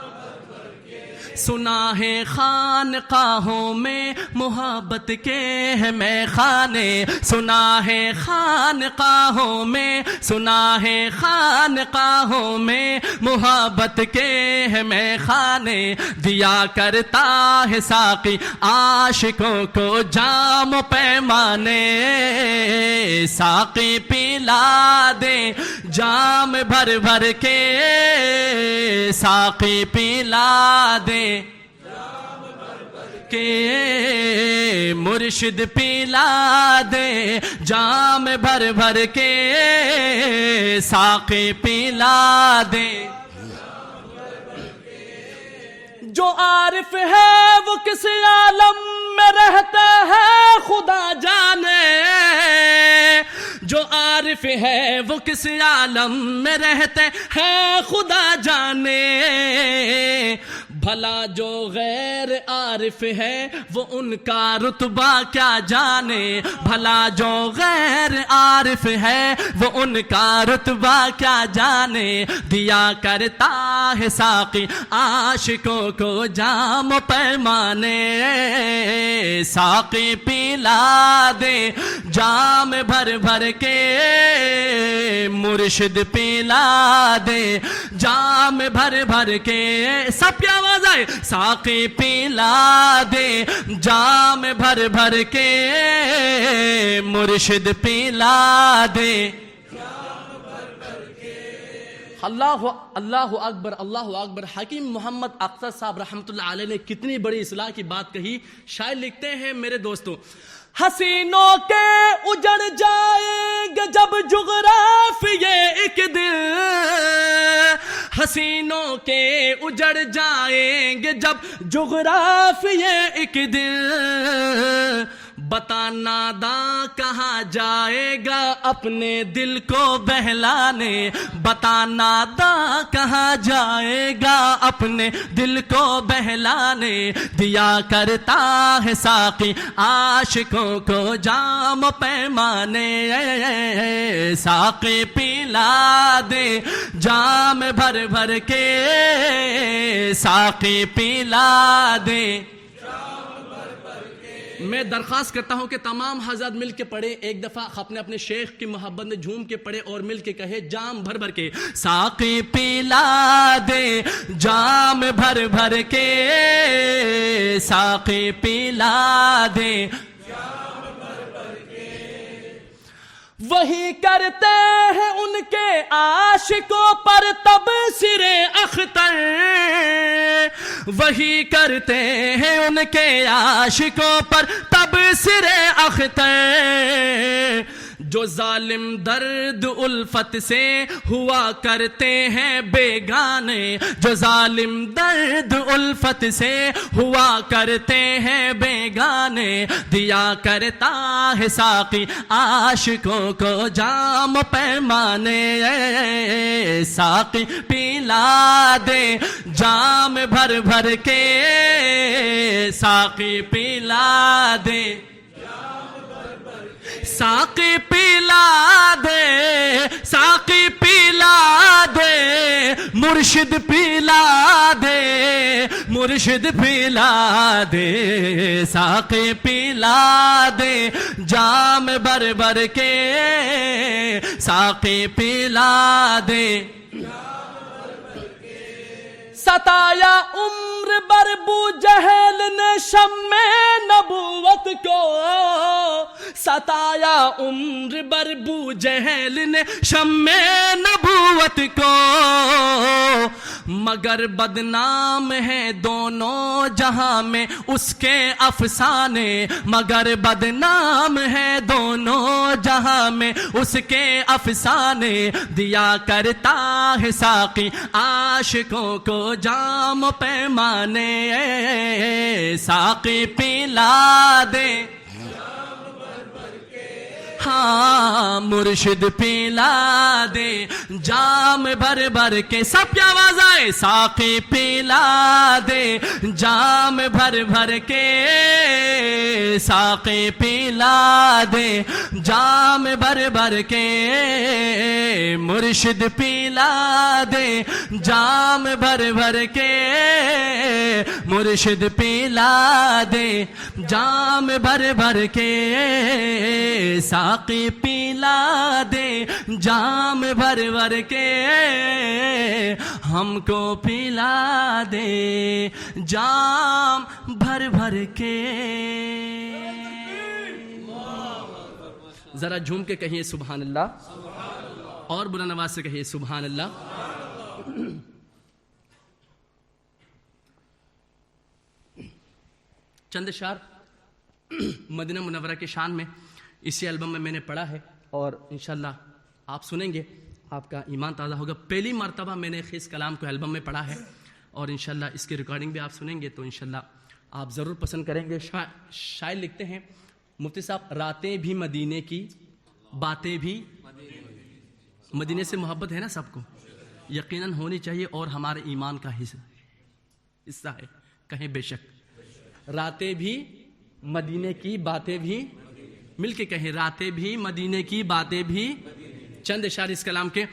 سنا ہے خانقاہوں میں محبت کے ہے میں خانے، سنا ہے خانقاہوں میں، سنا ہے خانقاہوں میں محبت کے ہے میں خانے، دیا کرتا ہے ساقی عاشقوں کو جام پیمانے، ساقی پلا دے جام بھر بھر کے، ساقی پلا دے کے، مرشد پلا دے جام بھر بھر کے، ساقی پلا دے۔ جو عارف ہے وہ کس عالم میں رہتا ہے خدا جانے، جو عارف ہے وہ کس عالم میں رہتے ہیں خدا جانے، بھلا جو غیر عارف ہے وہ ان کا رتبہ کیا جانے، بھلا جو غیر عارف ہے وہ ان کا رتبہ کیا جانے، دیا کرتا ہے ساقی عاشقوں کو جام پیمانے، ساقی پلا دے جام بھر بھر کے، مرشد پلا دے جام بھر بھر کے، سب کی آواز آئے، ساقی پلا دے جام بھر بھر کے، مرشد پلا دے۔ اللہ اللہ اکبر، اللہ اکبر۔ حکیم محمد اختر صاحب رحمۃ اللہ علیہ نے کتنی بڑی اصلاح کی بات کہی۔ شاعر لکھتے ہیں میرے دوستوں، حسینوں کے اجڑ جائیں گے جب جغرافیے ایک دن، حسینوں کے اجڑ جائیں گے جب جغرافیے ایک دن، بتا ناداں کہاں جائے گا اپنے دل کو بہلانے، بتا ناداں کہاں جائے گا اپنے دل کو بہلانے، دیا کرتا ہے ساقی عاشقوں کو جام پیمانے، ساقی پلا دے جام بھر بھر کے، ساقی پلا دے۔ میں درخواست کرتا ہوں کہ تمام حضرات مل کے پڑھیں، ایک دفعہ اپنے اپنے شیخ کی محبت میں جھوم کے پڑھیں اور مل کے کہے جام بھر بھر کے، ساقی پلا دے جام بھر بھر کے، ساقی پلا دے۔ وہی کرتے ہیں ان کے عاشقوں پر تبصرے اختر، وہی کرتے ہیں ان کے عاشقوں پر تبصرے اختر، جو ظالم درد الفت سے ہوا کرتے ہیں بیگانے، جو ظالم درد الفت سے ہوا کرتے ہیں بیگانے، دیا کرتا ہے ساقی عاشقوں کو جام پیمانے، ساقی پلا دے جام بھر بھر کے، ساقی پلا دے، ساقی پلا دے، ساقی پلا دے، مرشد پلا دے، مرشد پلا دے، ساقی پلا دے جام بھر بھر کے، ساقی پلا دے۔ ستایا عمر بر بو جہل نے شم نبوت کو، ستایا عمر بر بو جہل نے شم نبوت کو، مگر بدنام ہے دونوں جہاں میں اس کے افسانے، مگر بدنام ہے دونوں جہاں میں اس کے افسانے، دیا کرتا ہے ساقی عاشقوں کو جام پیمانے، ساقی پلا دے، ہاں مرشد پلا دے جام بھر بھر کے، سب کی آواز آئے، ساقی پلا دے جام بھر بھر کے، ساقی پلا دے، جام بھر بھر کے مرشد پلا دے، جام بھر بھر کے مرشد پلا دے، جام بھر بھر کے ساقی پلا دے، جام بھر بھر کے ہم کو پلا دے، جام بھر بھر کے۔ ذرا جھوم کے کہیے سبحان اللہ، اور بلند آواز سے کہیے سبحان اللہ۔ چند اشعار مدینہ منورہ کے شان میں اسی البم میں نے پڑھا ہے، اور انشاءاللہ آپ سنیں گے، آپ کا ایمان تازہ ہوگا۔ پہلی مرتبہ میں نے خیز کلام کو البم میں پڑھا ہے، اور انشاءاللہ اس کی ریکارڈنگ بھی آپ سنیں گے تو انشاءاللہ آپ ضرور پسند کریں گے۔ شاعر لکھتے ہیں مفتی صاحب، راتیں بھی مدینے کی، باتیں بھی مدینے سے محبت ہے نا سب کو، یقیناً ہونی چاہیے، اور ہمارے ایمان کا حصہ ہے، کہیں بے شک۔ راتیں بھی مدینے کی، باتیں بھی، مل کے کہیں راتیں بھی مدینے کی، باتیں بھی۔ چند اشعار اس کلام کے۔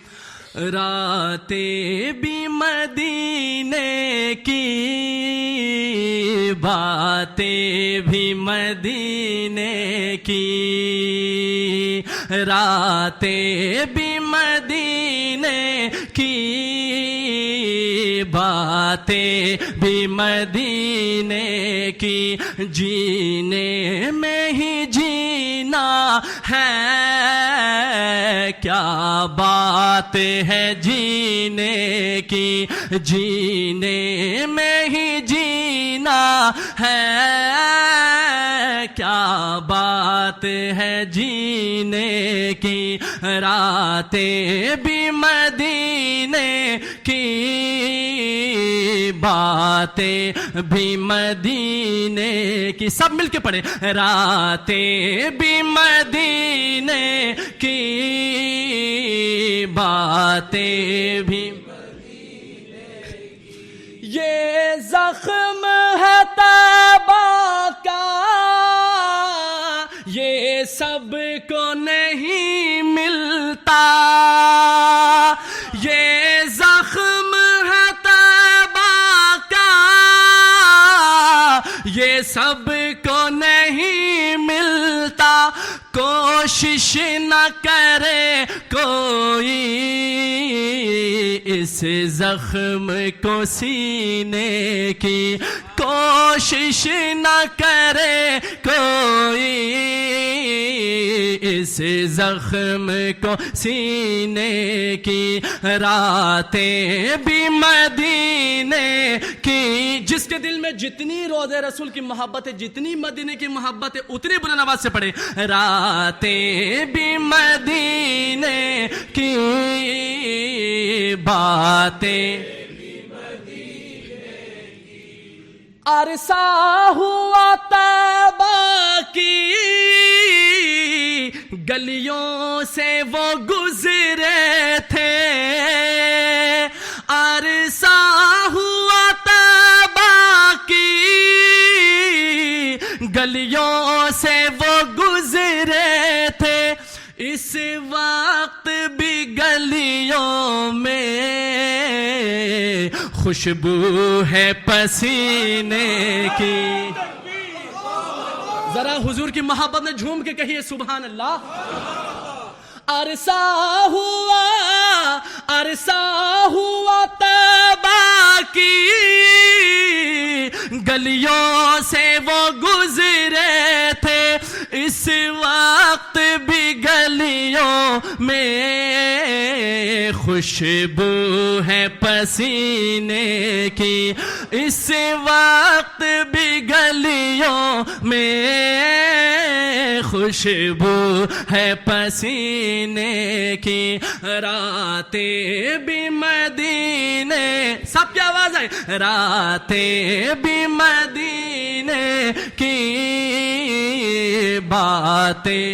راتیں بھی مدینے کی، باتیں بھی مدینے کی، راتیں بھی مدینے کی، باتیں بھی مدینے کی، جینے میں ہی جینا ہے، کیا بات ہے جینے کی، جینے میں ہی جینا ہے، کیا بات ہے جینے کی، راتیں بھی مدینے کی، باتیں بھی مدینے کی۔ سب مل کے پڑھیں، راتیں بھی مدینے کی، باتیں بھی مدینے کی، یہ زخم ہے طیبہ کا، یہ سب کو نہیں ملتا، یہ زخم ہے طیبہ کا، یہ سب کو نہیں ملتا، کوشش نہ کرے کوئی اس زخم کو سینے کی، کوشش نہ کرے کوئی اس زخم کو سینے کی، راتیں بھی مدینے کی۔ جس کے دل میں جتنی روضہ رسول کی محبت ہے، جتنی مدینے کی محبت ہے، اتنی بلند آواز سے پڑھے، راتیں بھی مدینے کی، باتیں بھی مدینے کی، عرصہ ہوا طیبہ کی گلیوں سے وہ گزرے تھے، عرصہ ہوا طیبہ کی گلیوں سے وہ گزرے تھے، اس وقت بھی گلیوں میں خوشبو ہے پسینے کی۔ ذرا حضور کی محبت میں جھوم کے کہیے سبحان اللہ۔ عرصہ ہوا طیبہ کی گلیوں سے وہ گزرے تھے، اس وقت بھی گلیوں میں خوشبو ہے پسینے کی، اس وقت بھی گلیوں میں خوشبو ہے پسینے کی، راتیں بھی مدینے، سب کی آواز آئے، راتیں بھی مدینے کی، باتیں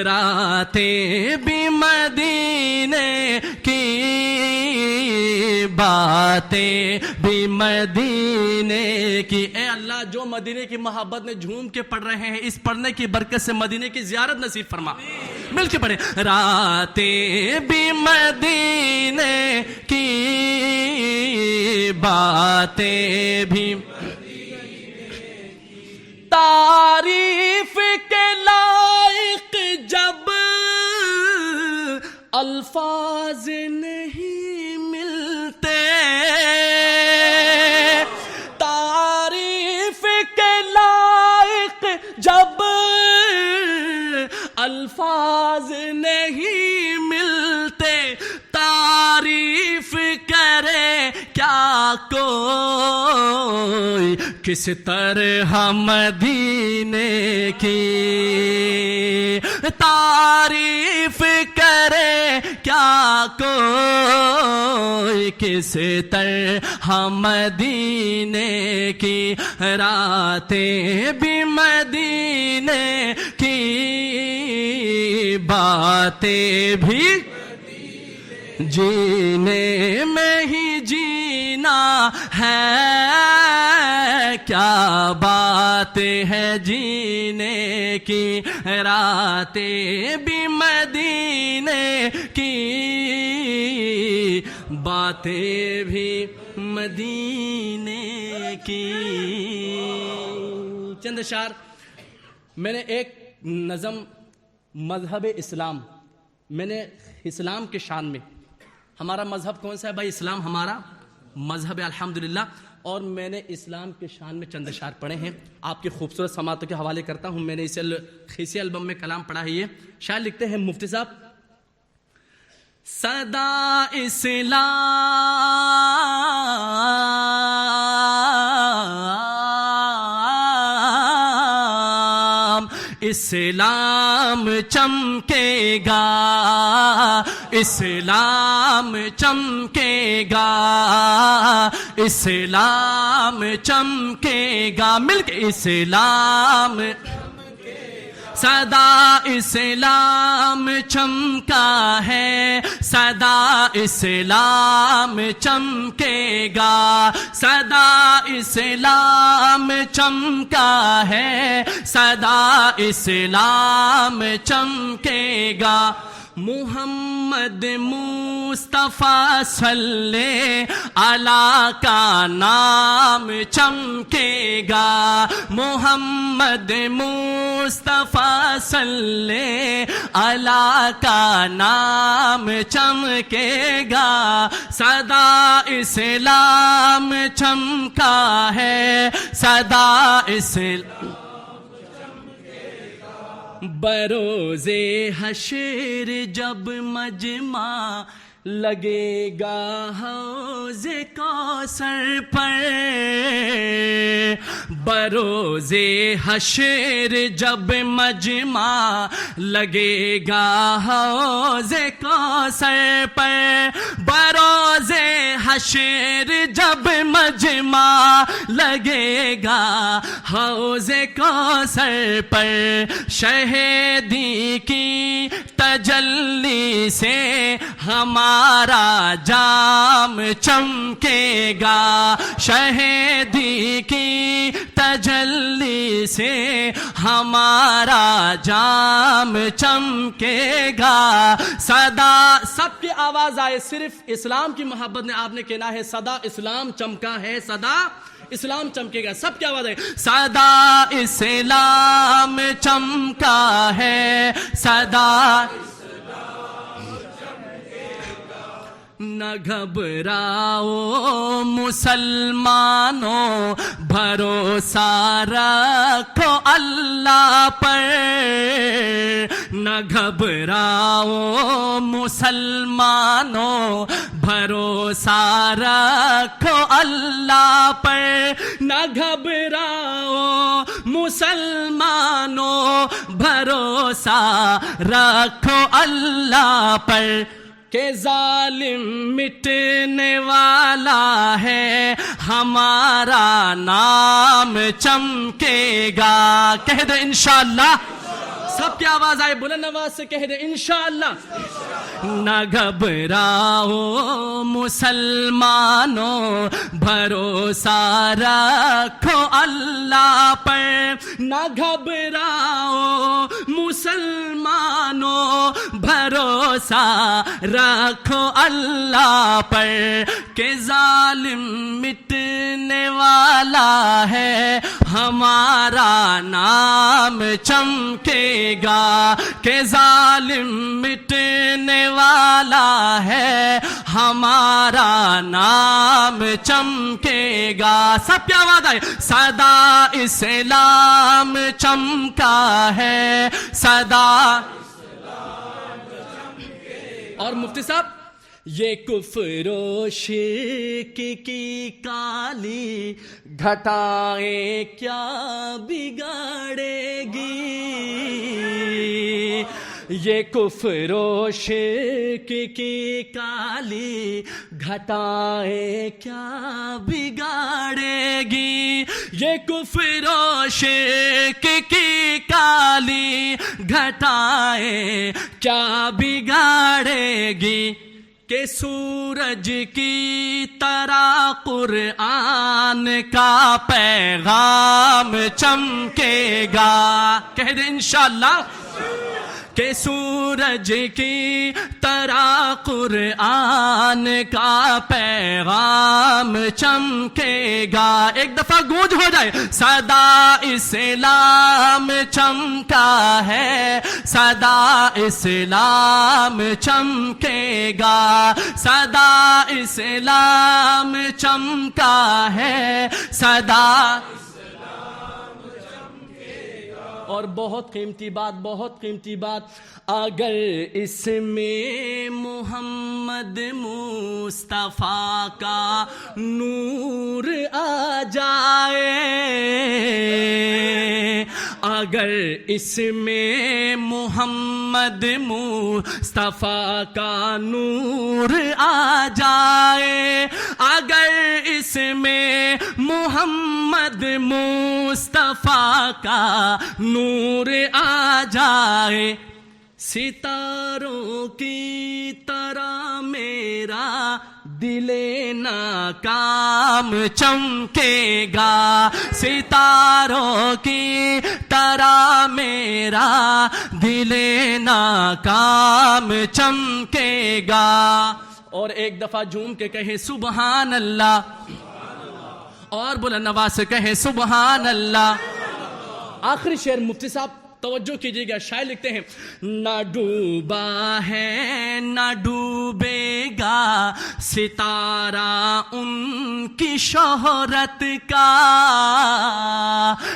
راتیں بھی مدینے کی، باتیں بھی مدینے کی. اے اللہ جو مدینے کی محبت میں جھوم کے پڑھ رہے ہیں اس پڑھنے کی برکت سے مدینے کی زیارت نصیب فرما. مل کے پڑھیں. راتیں بھی مدینے کی باتیں بھی تعریف کے لائق جب الفاظ نہیں ملتے. تعریف کے لائق جب الفاظ نہیں ملتے. تعریف کرے کیا کوئی کس طرح مدینے کی. تعریف کرے کیا کوئی کس طرح مدینے کی. راتیں بھی مدینے کی باتیں بھی جینے میں ہی جینا ہے. کیا بات ہے جینے کی. راتیں بھی مدینے کی باتیں بھی مدینے کی. چند اشعار. میں نے ایک نظم مذہب اسلام، میں نے اسلام کے شان میں، ہمارا مذہب کون سا ہے بھائی؟ اسلام ہمارا مذہب ہے الحمدللہ. اور میں نے اسلام کے شان میں چند اشعار پڑھے ہیں، آپ کی خوبصورت سماعتوں کے حوالے کرتا ہوں. میں نے اسے خیسی البم میں کلام پڑھا ہے. یہ شاعر لکھتے ہیں مفتی صاحب: صدا اسلام چمکے گا، اسلام چمکے گا، اسلام چمکے گا. مل کے اسلام صدا اسلام چمکا ہے، صدا اسلام چمکے گا، صدا اسلام چمکا ہے، صدا اسلام چمکے گا. محمد مصطفیٰ صلی علیہ کا نام چمکے گا. محمد مصطفیٰ صلی علیہ کا نام چمکے گا. صدا اسلام چمکا ہے، صدا اسلام بروز حشر جب مجمع لگے گا حوض کوثر پر. بروز حشر جب مجمع لگے گا حوض کوثر پر. بروز حشر جب مجمع لگے گا حوض کوثر پر. شہیدی کی تجلی سے ہمارا جام چمکے گا. شہیدی کی تجلی سے ہمارا جام چمکے گا. صدا سب کی آواز آئے، صرف اسلام کی محبت نے آپ نے کہنا ہے صدا اسلام چمکا ہے، صدا اسلام چمکے گا. سب کی آواز ہے صدا اسلام چمکا ہے، صدا نہ گھبراؤ مسلمانوں، بھروسہ رکھو اللہ پر. نہ گھبراؤ مسلمانوں، بھروسہ رکھو اللہ پر. نہ گھبراؤ مسلمانوں، بھروسہ رکھو اللہ پر. کہ ظالم مٹنے والا ہے، ہمارا نام چمکے گا. کہہ دے انشاءاللہ سب کی آواز آئے بلند آواز سے کہہ دے انشاءاللہ. نہ گھبراؤ مسلمانوں بھروسہ رکھو اللہ پر. نہ گھبراؤ مسلمانوں بھروسہ رکھو اللہ پر کہ ظالم مٹنے والا ہے ہمارا نام چمکے گا. کہ ظالم مٹنے والا ہے ہمارا نام چمکے گا. سب کی آواز آئے صدا اسلام چمکا ہے صدا. اور مفتی صاحب یہ کفر و شرک کی کالی گھٹائیں کیا بگاڑے گی. یہ کفر و شرک کی کالی گھٹائیں کیا بگاڑے گی. یہ کفر و شرک کی کالی گھٹائیں کیا بگاڑے گی. کہ سورج کی طرح قرآن کا پیغام چمکے گا. کہہ دیں انشاءاللہ. کہ سورج کی طرح قرآن کا پیغام چمکے گا. ایک دفعہ گونج ہو جائے صدا اسلام چمکا ہے صدا اسلام چمکے گا. صدا اسلام چمکا ہے صدا. اور بہت قیمتی بات اگر اس میں محمد مصطفیٰ کا نور آ جائے. اگر اس میں محمد مصطفیٰ کا نور آ جائے. اگر اس میں محمد مصطفیٰ کا نور آ جائے. ستاروں کی طرح میرا دل ناکام چمکے گا. ستاروں کی طرح میرا دل ناکام چمکے گا. اور ایک دفعہ جھوم کے کہے سبحان اللہ. اور بلند آواز سے کہے سبحان اللہ. آخری شعر مفتی صاحب توجہ کیجیے گا. شاعر لکھتے ہیں نہ ڈوبا ہے نہ ڈوبے گا ستارہ ان کی شہرت کا.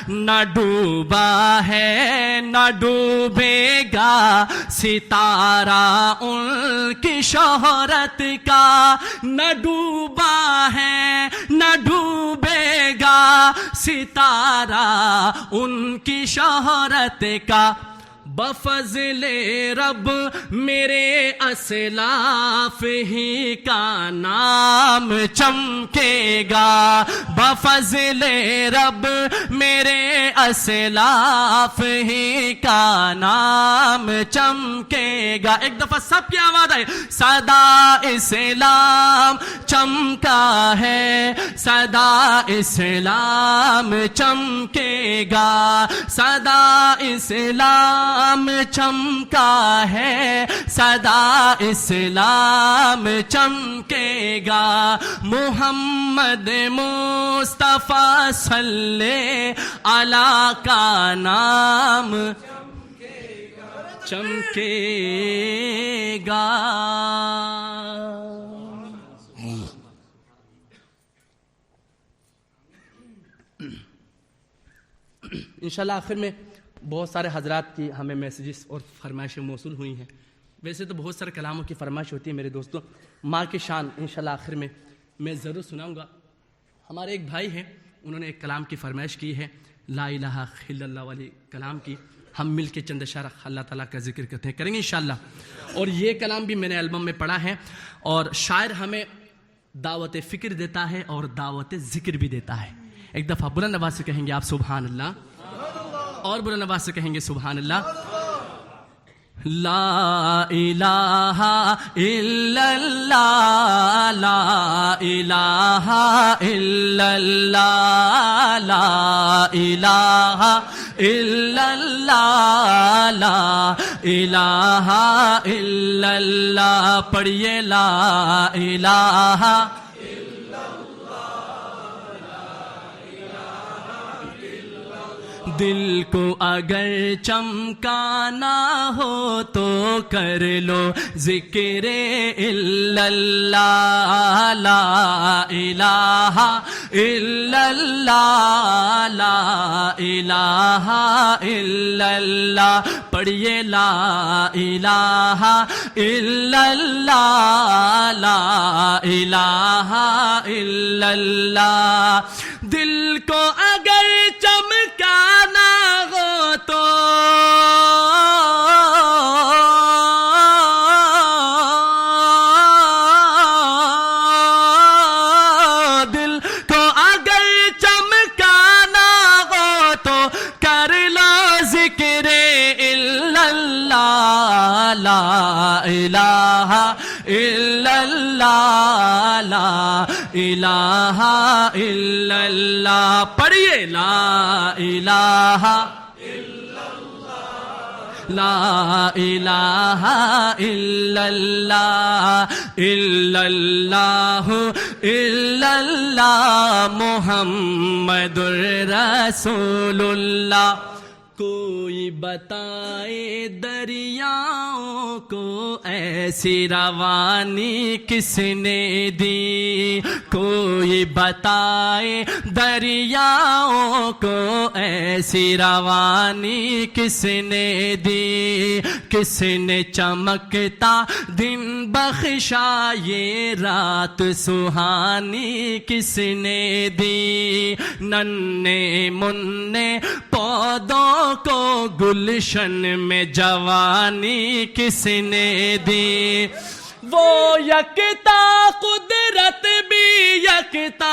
نہ ڈوبا ہے نہ ڈوبے گا ستارہ ان کی شہرت کا. نہ ڈوبا ہے نہ ڈوبے گا ستارہ ان کی شہرت کا. بفضل رب میرے اسلاف ہی کا نام چمکے گا. بفضل رب میرے اسلاف ہی کا نام چمکے گا. ایک دفعہ سب کی آواز آئے صدا اسلام چمکا ہے صدا اسلام چمکے گا. صدا اسلام چمکا ہے صدا اسلام چمکے گا. محمد مصطفیٰ صلی اللہ کا نام چمکے گا. انشاءاللہ آخر میں بہت سارے حضرات کی ہمیں میسیجز اور فرمائشیں موصول ہوئی ہیں. ویسے تو بہت سارے کلاموں کی فرمائش ہوتی ہے میرے دوستوں. ماں کی شان انشاءاللہ آخر میں ضرور سناؤں گا. ہمارے ایک بھائی ہیں انہوں نے ایک کلام کی فرمائش کی ہے لا الہ الا اللہ والی کلام کی. ہم مل کے چند اشعار اللہ تعالیٰ کا ذکر کرتے ہیں کریں گے انشاءاللہ. اور یہ کلام بھی میں نے البم میں پڑھا ہے. اور شاعر ہمیں دعوت فکر دیتا ہے اور دعوت ذکر بھی دیتا ہے. ایک دفعہ بلند آواز سے کہیں گے آپ سبحان اللہ. اور بلند آواز سے کہیں گے سبحان اللہ. لا الہ الا اللہ لا الہ الا اللہ لا الہ الا اللہ لا الہ الا اللہ پڑھیے لا الہ دل کو اگر چمکانا ہو تو کر لو ذکر الا اللہ لا الہ الا اللہ لا الہ الا اللہ پڑھیے لا الہ الا اللہ لا الہ الا اللہ دل کو اگر چمکانا ہو تو دل کو اگر چمکانا ہو تو کر لو ذکر الا اللہ لا الہ الا اللہ لا الہ الا اللہ پڑھیے لا الہ لا الہ الا اللہ الا اللہ الا اللہ محمد الرسول اللہ کوئی بتائے دریاؤں کو ایسی روانی کس نے دی کوئی بتائے دریاؤں کو ایسی روانی کس نے دی کس نے چمکتا دن بخشا یہ رات سہانی کس نے دی ننھے مننے پودوں کو گلشن میں جوانی کس نے دی وہ یکتا قدرت بھی یکتا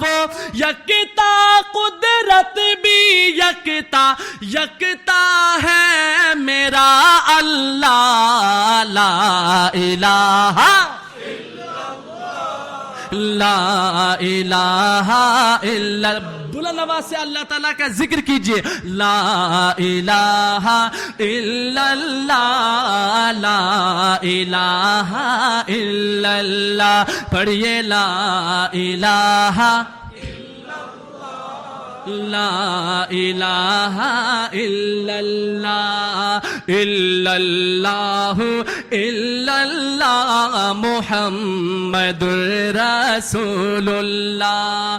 وہ یکتا قدرت بھی یکتا یکتا ہے میرا اللہ لا الہ لا الہ الا بلند آواز سے اللہ تعالیٰ کا ذکر کیجئے لا الہ الا اللہ لا الہ الا اللہ پڑھیے لا الہ لا الہ الا اللہ الا اللہ الا اللہ محمد الرسول اللہ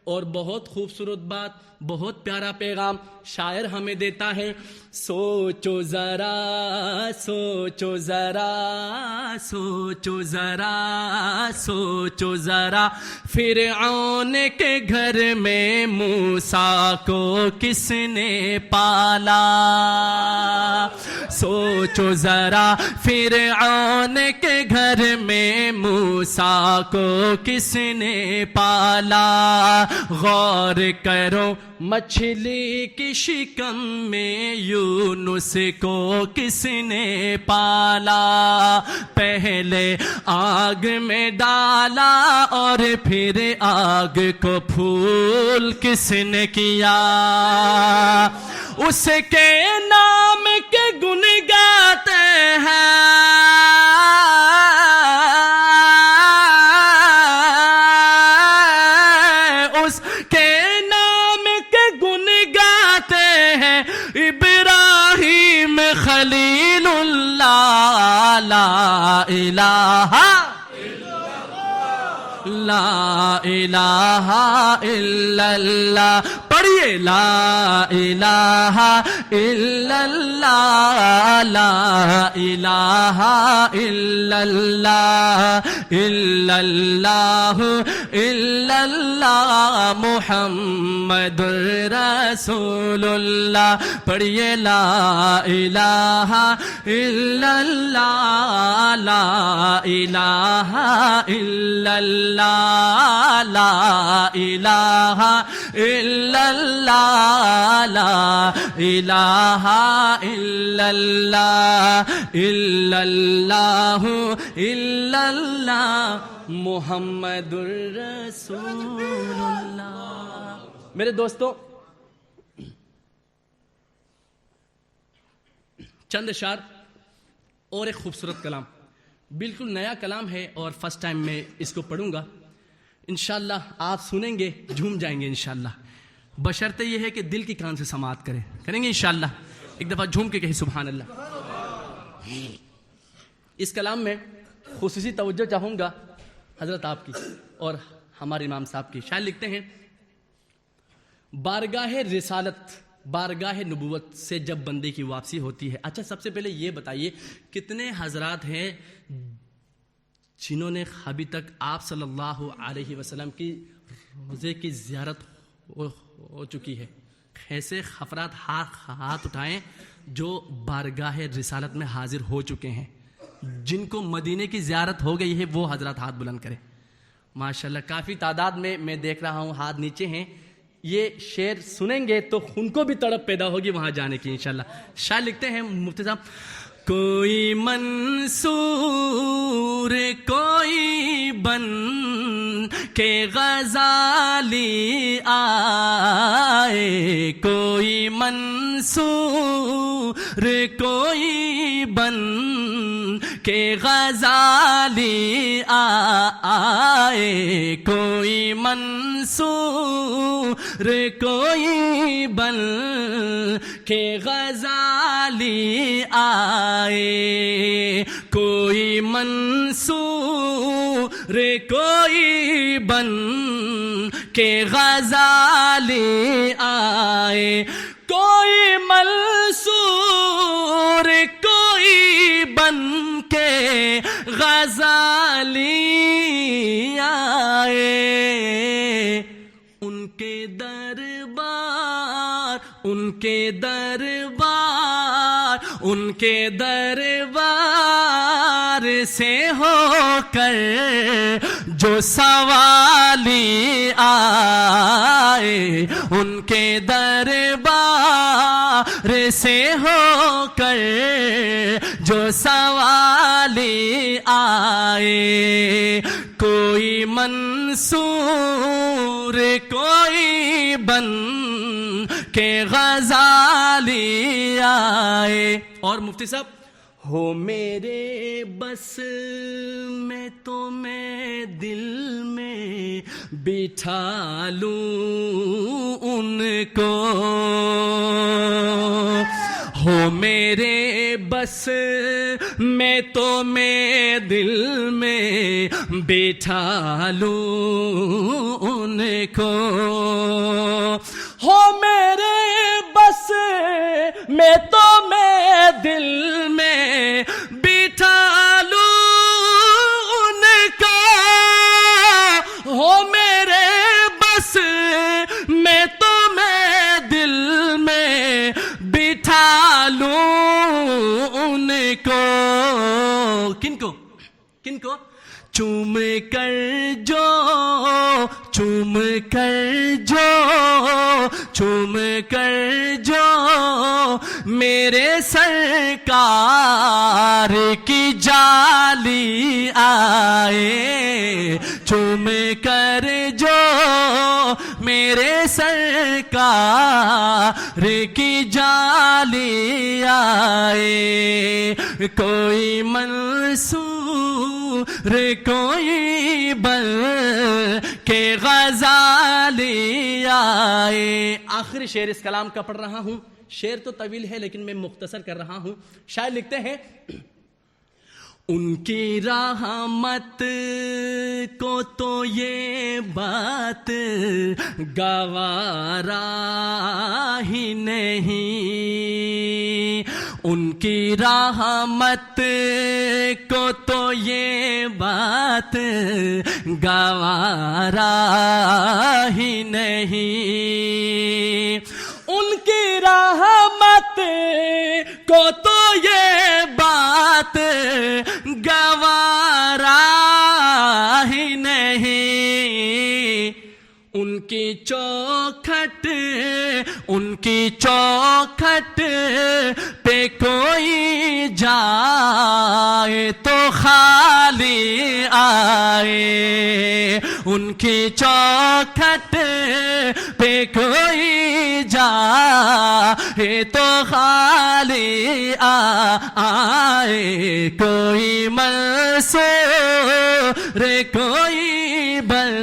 اور بہت خوبصورت بات بہت پیارا پیغام شاعر ہمیں دیتا ہے سوچو ذرا سوچو ذرا سوچو ذرا سوچو ذرا فرعون کے گھر میں موسیٰ کو کس نے پالا سوچو ذرا فرعون کے گھر میں موسیٰ کو کس نے پالا غور کرو مچھلی کی شکم میں یونس کو کس نے پالا پہلے آگ میں ڈالا اور پھر آگ کو پھول کس نے کیا اس کے نام کے گن گاتے ہیں اس کے نام کے گن گاتے ہیں ابراہیم خلیل اللہ لا الہ لا الہ الا اللہ پڑھیے لا الہ الا اللہ لا الہ الا اللہ الا اللہ الا اللہ محمد رسول اللہ پڑھیے لا الہ الا اللہ لا الہ الا اللہ لا الہ الا اللہ لا الہ الا اللہ الا اللہ الا اللہ محمد الرسول اللہ. میرے دوستو چند اشعار اور ایک خوبصورت کلام، بالکل نیا کلام ہے اور فرسٹ ٹائم میں اس کو پڑھوں گا. انشاءاللہ آپ سنیں گے جھوم جائیں گے انشاءاللہ، بشرطے یہ ہے کہ دل کی کان سے سماعت کریں گے انشاءاللہ. ایک دفعہ جھوم کے کہیں سبحان اللہ. اس کلام میں خصوصی توجہ چاہوں گا حضرت آپ کی اور ہمارے امام صاحب کی. شاعر لکھتے ہیں بارگاہ رسالت بارگاہ نبوت سے جب بندے کی واپسی ہوتی ہے. اچھا سب سے پہلے یہ بتائیے کتنے حضرات ہیں جنہوں نے ابھی تک آپ صلی اللہ علیہ وسلم کی روضے کی زیارت ہو چکی ہے؟ ایسے افراد ہاتھ اٹھائیں جو بارگاہ رسالت میں حاضر ہو چکے ہیں، جن کو مدینے کی زیارت ہو گئی ہے وہ حضرات ہاتھ بلند کریں. ماشاءاللہ کافی تعداد میں دیکھ رہا ہوں ہاتھ نیچے ہیں. یہ شعر سنیں گے تو ان کو بھی تڑپ پیدا ہوگی وہاں جانے کی انشاءاللہ. شاعر لکھتے ہیں مفتی صاحب کوئی منصور کوئی بن کے غزالی آئے کوئی منصور کوئی بن کے غزالی آئے کوئی منصور کوئی بن کے غزالی آئے کوئی منصور کوئی بن کے غزالی آئے کوئی منصور کوئی بن کے غزالی آئے ان کے دربار سے ہو کر جو سوالی آئے ان کے دربار سے ہو کر جو سوالی آئے کوئی منصور کوئی بن کے غزالی آئے. اور مفتی صاحب ہو میرے بس میں تو میں دل میں بٹھا لوں ان کو ہو میرے بس میں تو میں دل میں بٹھا لوں ان کو ہو میرے بس میں تو میں دل میں بٹھا لوں ان کا ہو میرے بس میں تو میں دل میں بٹھا لوں ان کو. کن کو چوم کر جو میرے سرکار کی جالی آئے چوم کر جو میرے سرکار کی جالی آئے کوئی منصور کوئی بن کے غزالی آئے. آخری شعر اس کلام کا پڑھ رہا ہوں. شعر تو طویل ہے لیکن میں مختصر کر رہا ہوں. شاعر لکھتے ہیں ان کی رحمت کو تو یہ بات گوارا ہی نہیں، ان کی رحمت کو تو یہ بات گوارا ہی نہیں، ان کی رحمت کو تو یہ بات گوارا ہی نہیں، ان کی چوکھٹ پہ کوئی جائے تو خالی آئے، ان کی چوکھٹ پہ کوئی جائے تو خالی آئے، کوئی منصور کوئی بل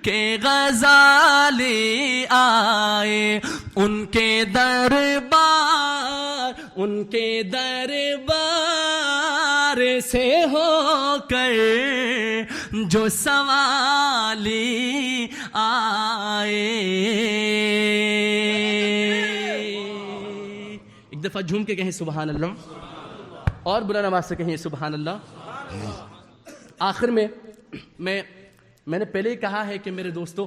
کے غزالی آئے، ان کے دربار سے ہو کر جو سوالی آئے۔ ایک دفعہ جھوم کے کہیں سبحان اللہ، اور بلند آواز سے کہیں سبحان اللہ۔ آخر میں میں نے پہلے ہی کہا ہے کہ میرے دوستو،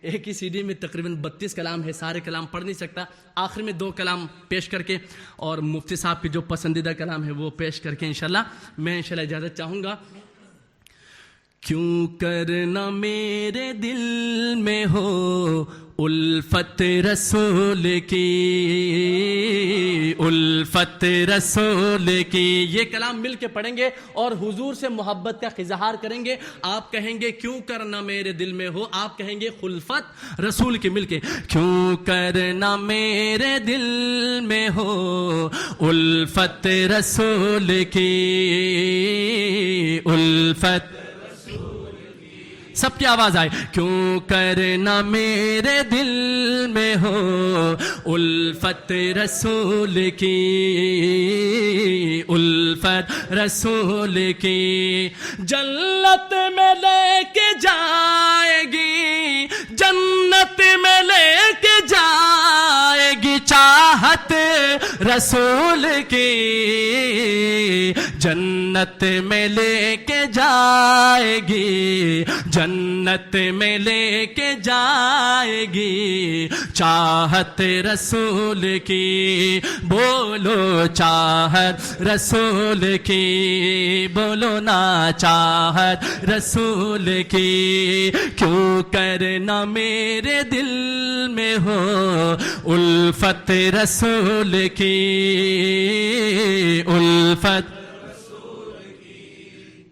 ایک ہی سی ڈی میں تقریباً 32 کلام ہے، سارے کلام پڑھ نہیں سکتا، آخر میں 2 کلام پیش کر کے اور مفتی صاحب کے جو پسندیدہ کلام ہے وہ پیش کر کے انشاءاللہ میں اجازت چاہوں گا۔ کیوں کرنا میرے دل میں ہو الفت رسول کی، الفت رسول کی، یہ کلام مل کے پڑھیں گے اور حضور سے محبت کا اظہار کریں گے۔ آپ کہیں گے کیوں کرنا میرے دل میں ہو، آپ کہیں گے خلفت رسول کی مل کے، کیوں کرنا میرے دل میں ہو الفت رسول کی، الفت سب کی آواز آئے، کیوں کرنا میرے دل میں ہو الفت رسول کی، الفت رسول کی، جنت میں لے کے جائے گی، جنت میں لے کے جائے گی چاہت رسول کی، جنت میں لے کے جائے گی، جنت میں لے کے جائے گی چاہت رسول کی، بولو چاہت رسول کی، بولو نا چاہت رسول کی، کیوں کرنا میرے دل میں ہو الفت رسول کی، الفت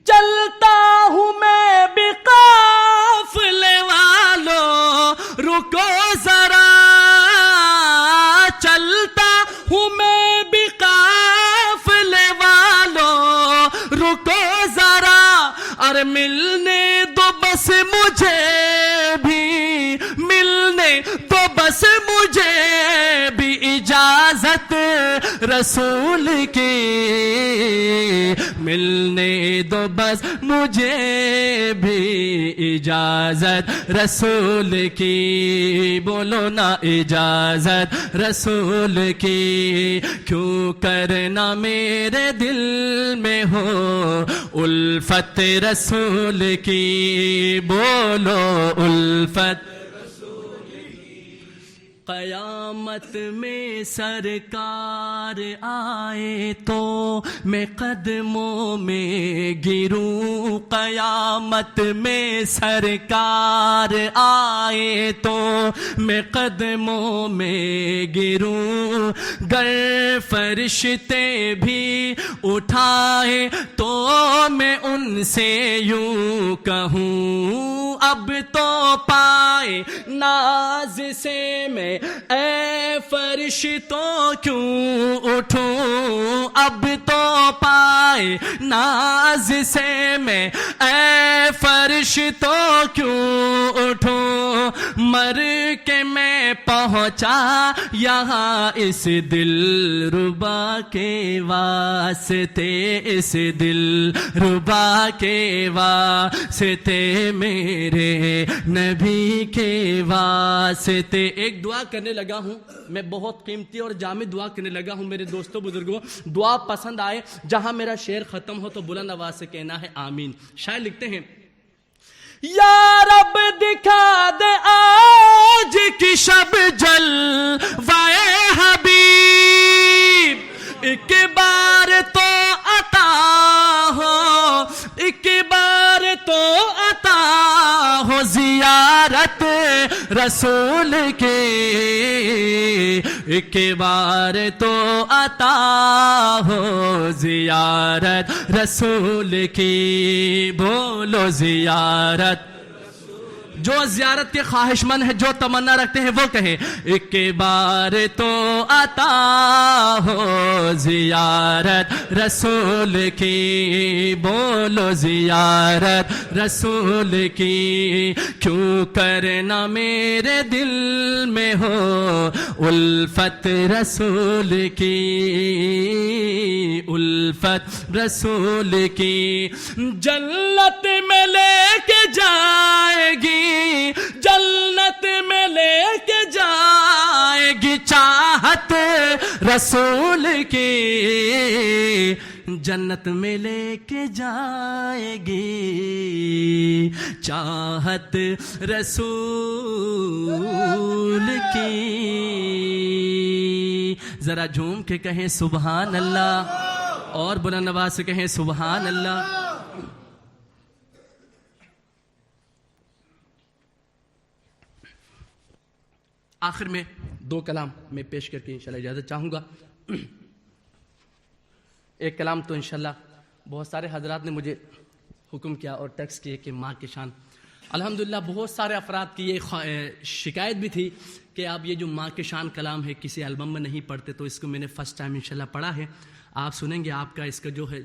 چلتا ہوں میں بھی قافلے والوں رکو ذرا، چلتا ہوں میں بھی قافلے والوں رکو ذرا، اور ملنے دو بس مجھے بھی، ملنے دو بس مجھے بھی اجازت رسول کی، ملنے دو بس مجھے بھی اجازت رسول کی، بولو نا اجازت رسول کی، کیوں کرنا میرے دل میں ہو الفت رسول کی، بولو الفت قیامت میں سرکار آئے تو میں قدموں میں گروں، قیامت میں سرکار آئے تو میں قدموں میں گروں، گر فرشتے بھی اٹھائے تو میں ان سے یوں کہوں اب تو پائے ناز سے میں اے فرشتوں کیوں اٹھوں، اب تو پائے ناز سے میں اے فرشتوں کیوں اٹھوں، مر کے میں پہنچا یہاں اس دل ربا کے واسطے، اس دل ربا کے واسطے، میرے نبی کے واسطے۔ ایک دعا کرنے لگا ہوں میں، بہت قیمتی اور جامع دعا کرنے لگا ہوں میرے دوستوں بزرگوں، دعا پسند آئے جہاں میرا شعر ختم ہو تو بلند آواز سے کہنا ہے آمین۔ شاعر لکھتے ہیں، یا رب دکھا دے آج کی شب جلوائے حبیب، ایک بار تو عطا ہو، ایک بار تو عطا ہو زیارت رسول کے، ایک بار تو عطا ہو زیارت رسول کی، بولو زیارت۔ جو زیارت کے خواہش مند ہیں، جو تمنا رکھتے ہیں وہ کہیں، ایک بار تو عطا ہو زیارت رسول کی، بولو زیارت رسول کی، کیوں کرنا میرے دل میں ہو الفت رسول کی، الفت رسول کی، جنت میں لے کے جائے گی، جنت میں لے کے جائے گی چاہت رسول کی، جنت میں لے کے جائے گی چاہت رسول کی۔ ذرا جھوم کے کہیں سبحان اللہ، اور بلند آواز سے کہیں سبحان اللہ۔ آخر میں دو کلام میں پیش کر کے انشاءاللہ اجازت چاہوں گا۔ ایک کلام تو انشاءاللہ بہت سارے حضرات نے مجھے حکم کیا اور ٹیکسٹ کیے کہ ماں کی شان، الحمدللہ بہت سارے افراد کی یہ شکایت بھی تھی کہ آپ یہ جو ماں کی شان کلام ہے کسی البم میں نہیں پڑھتے، تو اس کو میں نے فرسٹ ٹائم انشاءاللہ پڑھا ہے۔ آپ سنیں گے، آپ کا اس کا جو ہے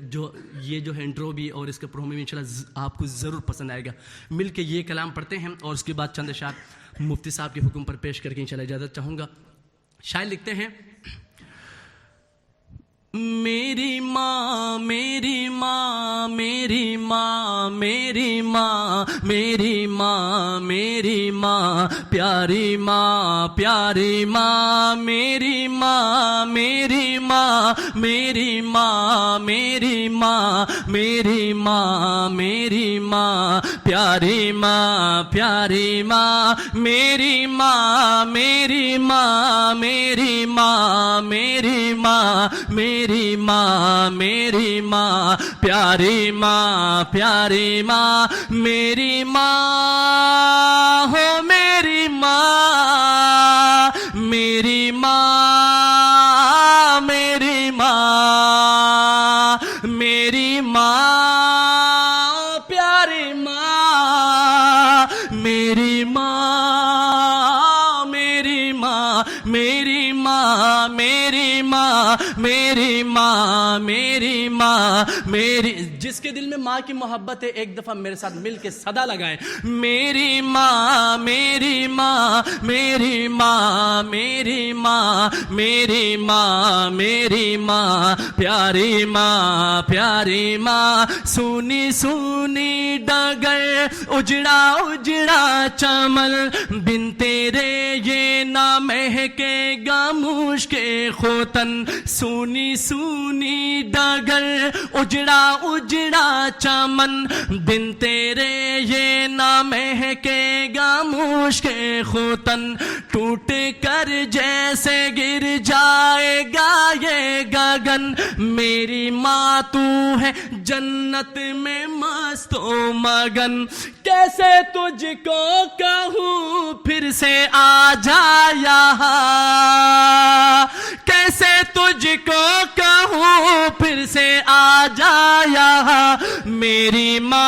یہ جو ہے انٹرو بھی اور اس کا پرومو بھی انشاءاللہ آپ کو ضرور پسند آئے گا۔ مل کے یہ کلام پڑھتے ہیں اور اس کے بعد چند اشعار مفتی صاحب کے حکم پر پیش کر کے انشاءاللہ اجازت چاہوں گا۔ شاعر لکھتے ہیں، میری ماں میری ماں میری ماں میری ماں میری ماں میری ماں پیاری ماں پیاری ماں، میری ماں میری ماں میری ماں میری ماں میری ماں میری ماں پیاری ماں پیاری ماں، میری ماں میری ماں میری ماں میری ماں میری ماں میری ماں پیاری ماں پیاری ماں، میری ماں ہو میری ماں میری ماں میری ماں میری ماں پیاری ماں، میری ماں میری ماں میری ماں میری ماں میری ماں میری ماں میری، جس کے دل میں ماں کی محبت ہے ایک دفعہ میرے ساتھ مل کے صدا لگائیں، میری ماں میری ماں میری ماں میری ماں میری ماں میری ماں پیاری ماں پیاری ماں، سونی سونی ڈگر اجڑا اجڑا چمن، بن تیرے یہ نہ مہکے گا مشک خوتن، سونی سونی ڈگر اجڑا اجڑا چمن، بن تیرے یہ نہ مہکے گا مشک خوتن، ٹوٹ کر جیسے گر جائے گا یہ گگن، میری ماں تو ہے جنت میں مست و مگن، کیسے تجھ کو کہوں پھر سے آ جا یہاں، کیسے تجھ کو کہوں پھر سے آ جا یہاں، میری ماں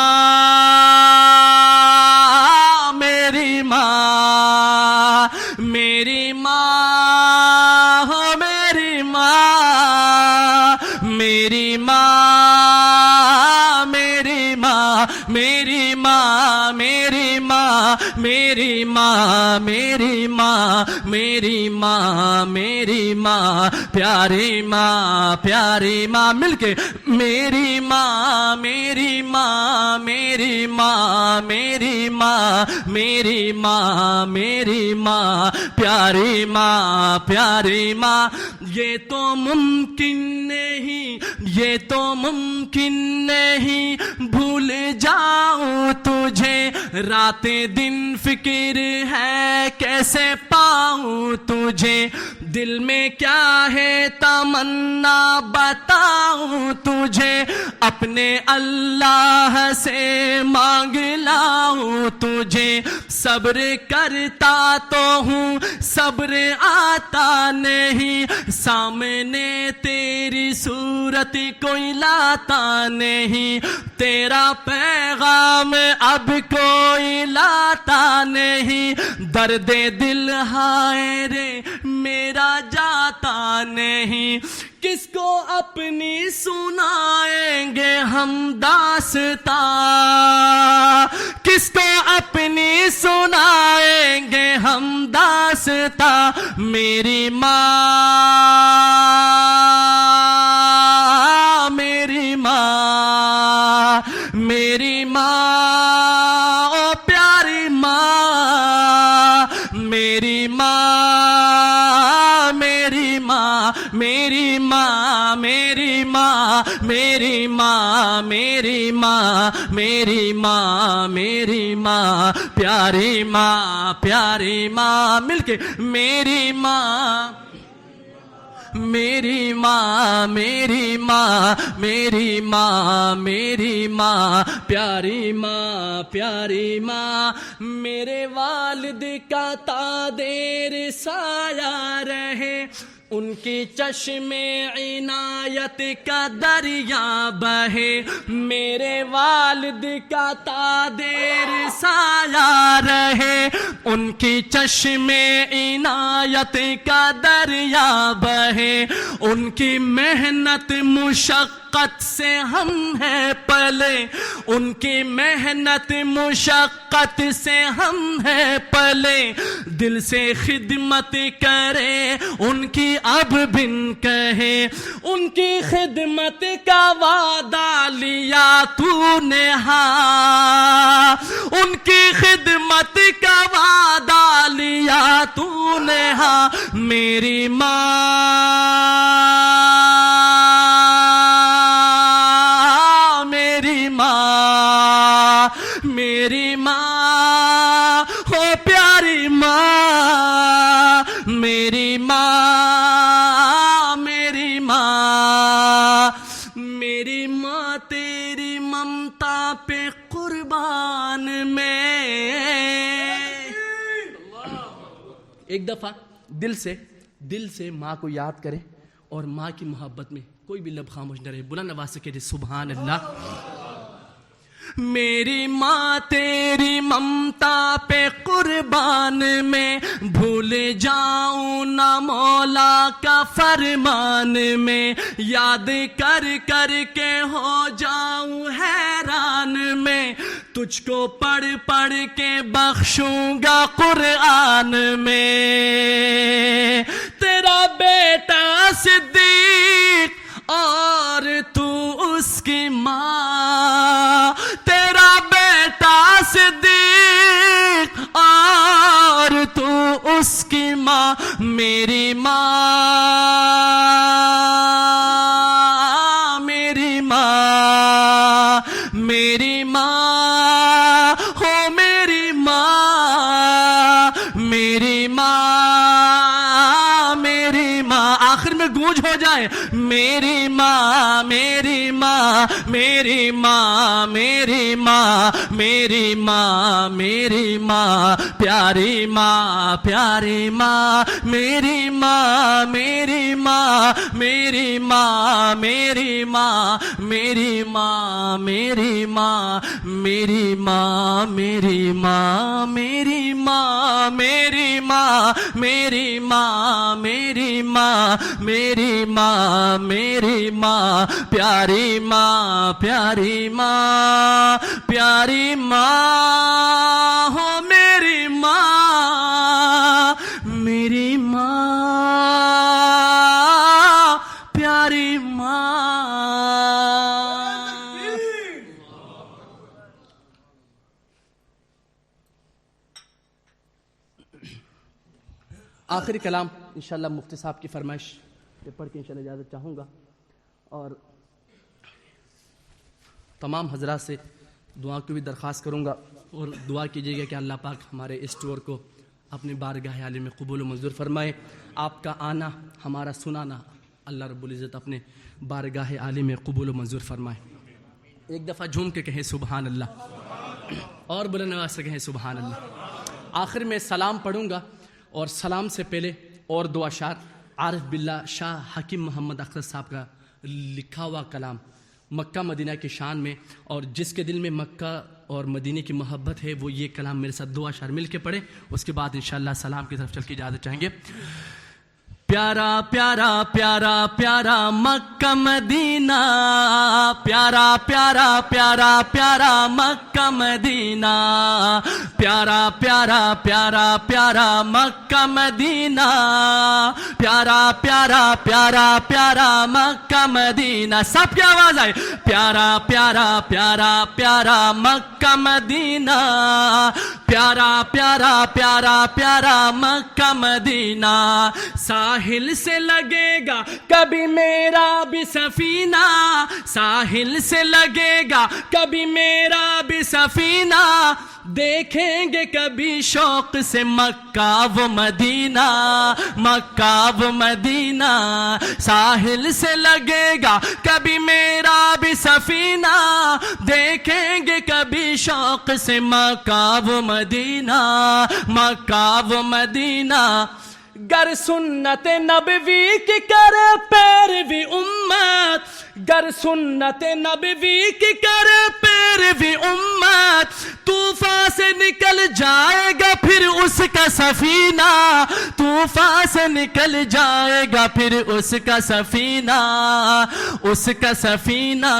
میری ماں میری ماں میری ماں میری ماں میری ماں میری ماں پیاری ماں پیاری ماں مل کے میری ماں میری ماں میری ماں میری ماں میری ماں میری ماں پیاری ماں پیاری ماں یہ تو ممکن نہیں یہ تو ممکن نہیں بھول جاؤں تجھے رات دن فکر ہے کیسے پاؤں تجھے دل میں کیا ہے تمنا بتاؤں تجھے اپنے اللہ سے مانگ لاؤں تجھے صبر کرتا تو ہوں صبر آتا نہیں سامنے تیری صورت کوئی لاتا نہیں تیرا پیغام اب کوئی لاتا نہیں درد دل ہائے رے میرا جاتا نہیں کس کو اپنی سنائیں گے ہم داستاں کس کو اپنی سنائیں گے ہم داستاں میری ماں میری ماں میری ماں او پیاری ماں میری ماں میری ماں میری ماں میری ماں میری ماں میری ماں میری ماں میری ماں پیاری ماں مل کے میری ماں میری ماں میری ماں میری ماں میری ماں پیاری ماں میرے والد کا تادیر سایہ رہے ان کی چشم عنایت کا دریا بہے میرے والد کا تادیر سایہ رہے ان کی چشم عنایت کا دریا بہے ان کی محنت مشقت سے ہم ہیں پلے ان کی محنت مشقت سے ہم ہیں پلے دل سے خدمت کرے ان کی اب بن کہے ان کی خدمت کا وعدہ لیا تو نے ہاں ان کی خدمت کا وعدہ لیا تو نے ہاں میری ماں میری ماں میری ماں ہو پیاری ماں میری ماں میری ماں میری ماں تیری ممتا پہ قربان میں ایک دفعہ دل سے ماں کو یاد کرے اور ماں کی محبت میں کوئی بھی لب خاموش نہ رہے بلند آواز سے کہے سبحان اللہ میری ماں تیری ممتا پہ قربان میں بھول جاؤں نہ مولا کا فرمان میں یاد کر کر کے ہو جاؤں حیران میں تجھ کو پڑھ پڑھ کے بخشوں گا قرآن میں تیرا بیٹا صدیق اور تو اس کی ماں تیرا بیٹا صدیق اور تو اس کی ماں میری ماں میری ماں میری ماں ہو میری ماں میری ماں میری ماں آخر میں گونج ہو جائے میری ماں میری ماں میری ماں میری ماں میری ماں میری ماں پیاری ماں پیاری ماں میری ماں میری ماں میری ماں میری ماں میری ماں میری ماں میری ماں میری ماں میری ماں میری ماں میری ماں میری ماں میری ماں میری ماں پیاری ماں پیاری ماں پیاری ماں ہو میری ماں میری ماں پیاری ماں. آخری کلام انشاءاللہ مفتی صاحب کی فرمائش پہ پڑھ کے انشاءاللہ اجازت چاہوں گا اور تمام حضرات سے دعا کی بھی درخواست کروں گا اور دعا کیجیے گا کہ اللہ پاک ہمارے اس ٹور کو اپنی بارگاہ عالی میں قبول و منظور فرمائے. آپ کا آنا ہمارا سنانا اللہ رب العزت اپنے بارگاہ عالی میں قبول و منظور فرمائے. ایک دفعہ جھوم کے کہیں سبحان اللہ اور بلند آواز سے کہیں سبحان اللہ. آخر میں سلام پڑھوں گا اور سلام سے پہلے اور دو اشعار عارف باللہ شاہ حکیم محمد اختر صاحب کا لکھا ہوا کلام مکہ مدینہ کی شان میں، اور جس کے دل میں مکہ اور مدینہ کی محبت ہے وہ یہ کلام میرے ساتھ دو اشعار مل کے پڑھے. اس کے بعد انشاءاللہ سلام کی طرف چل کے اجازت چاہیں گے. پیارا پیارا پیارا پیارا مکہ مدینہ پیارا پیارا پیارا پیارا مکہ مدینہ پیارا پیارا پیارا پیارا مکہ مدینہ پیارا پیارا پیارا پیارا مکہ مدینہ. سب کی آواز آئے. پیارا پیارا پیارا پیارا مکہ مدینہ پیارا پیارا پیارا پیارا مکہ مدینہ. ساحل سے لگے گا کبھی میرا بھی سفینہ ساحل سے لگے گا کبھی میرا بھی سفینہ دیکھیں گے کبھی شوق سے مکہ و مدینہ مکہ و مدینہ. ساحل سے لگے گا کبھی میرا بھی سفینہ دیکھیں گے کبھی شوق سے مکہ و مدینہ مکہ و مدینہ. گر سنت نبوی کی کرے پیروی امت گر سنت نبوی کی کرے پیروی امت طوفان سے نکل جائے گا پھر اس کا سفینہ طوفان سے نکل جائے گا پھر اس کا سفینہ اس کا سفینہ.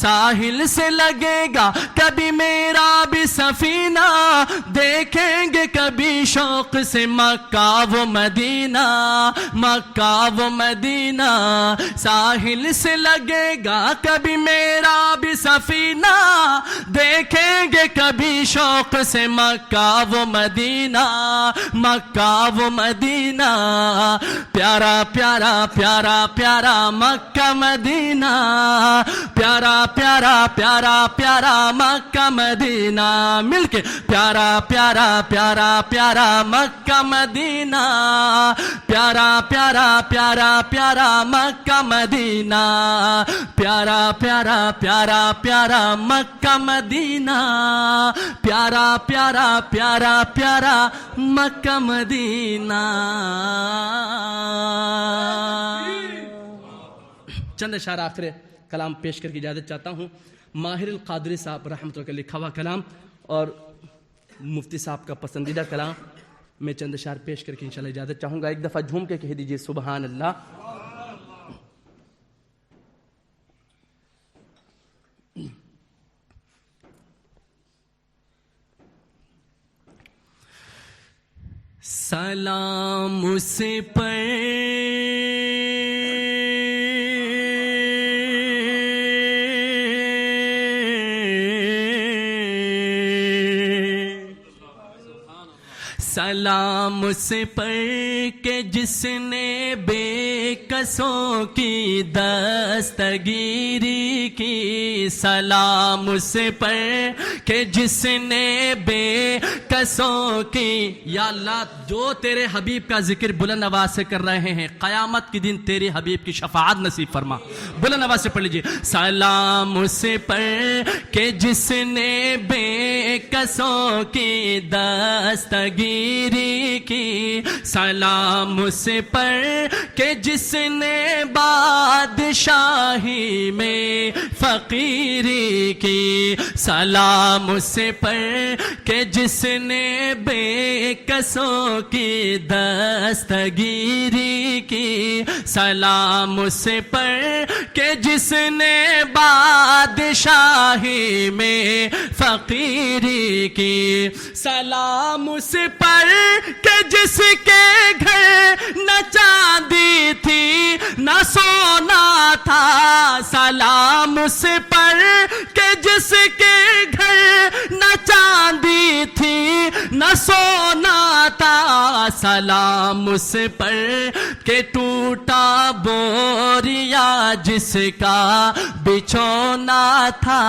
ساحل سے لگے گا کبھی میرا بھی سفینہ دیکھیں گے کبھی شوق سے مکہ و مدینہ مکہ و مدینہ. ساحل سے لگے گا کبھی میرا بھی سفینہ دیکھیں گے کبھی شوق سے مکہ و مدینہ مکہ و مدینہ. پیارا پیارا پیارا پیارا مکہ مدینہ پیارا پیارا پیارا پیارا مکہ مدینہ. مل کے پیارا پیارا پیارا پیارا مکہ مدینہ پیارا پیارا پیارا پیارا مکہ مدینہ پیارا پیارا پیارا پیارا مکہ مدینہ پیارا پیارا پیارا پیارا مکہ مدینہ. چند اشعار آخر کلام پیش کر کے اجازت چاہتا ہوں. ماہر القادری صاحب رحمۃ اللہ کا لکھا ہوا کلام اور مفتی صاحب کا پسندیدہ کلام میں چند اشعار پیش کر کے انشاءاللہ اجازت چاہوں گا. ایک دفعہ جھوم کے کہہ دیجئے سبحان اللہ. سلام اس پر سلام اس پر کہ جس نے بے کسوں کی دستگیری کی سلام اس پر کہ جس نے بے کسوں کی. یا اللہ جو تیرے حبیب کا ذکر بلند آواز سے کر رہے ہیں قیامت کے دن تیرے حبیب کی شفاعت نصیب فرما. بلند آواز سے پڑھ لیجیے. سلام اس پر کہ جس نے بے کسوں کی دستگیری کی سلام اس پر کہ جس نے بادشاہی میں فقیری کی سلام سلام اس پر کہ جس نے بے کسوں کی دستگیری کی، سلام اس پر کہ جس نے بادشاہی میں فقیری کی، سلام اس پر کہ جس کے گھر نہ چاندی تھی نہ سونا تھا، سلام اس پر کہ جس کے گھر نہ چاندی تھی نہ سونا تھا، سلام اس پر کہ ٹوٹا بوریا جس کا بچھونا تھا،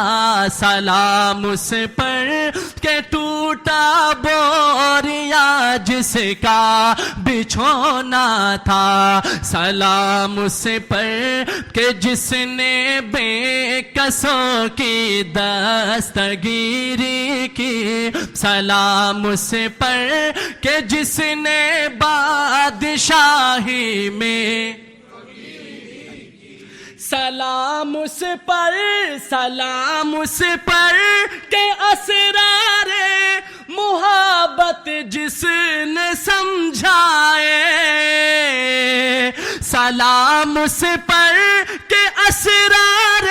سلام اس پر کہ ٹوٹا بوریا جس کا بچھونا تھا، سلام اس پر کہ جس نے بے کسوں کی دستگیری کی، سلام اس پر کہ جس نے بادشاہی میں، سلام اس پر، سلام اس پر کہ اسرار محبت جس نے سمجھائے، سلام اس پر کہ اسرار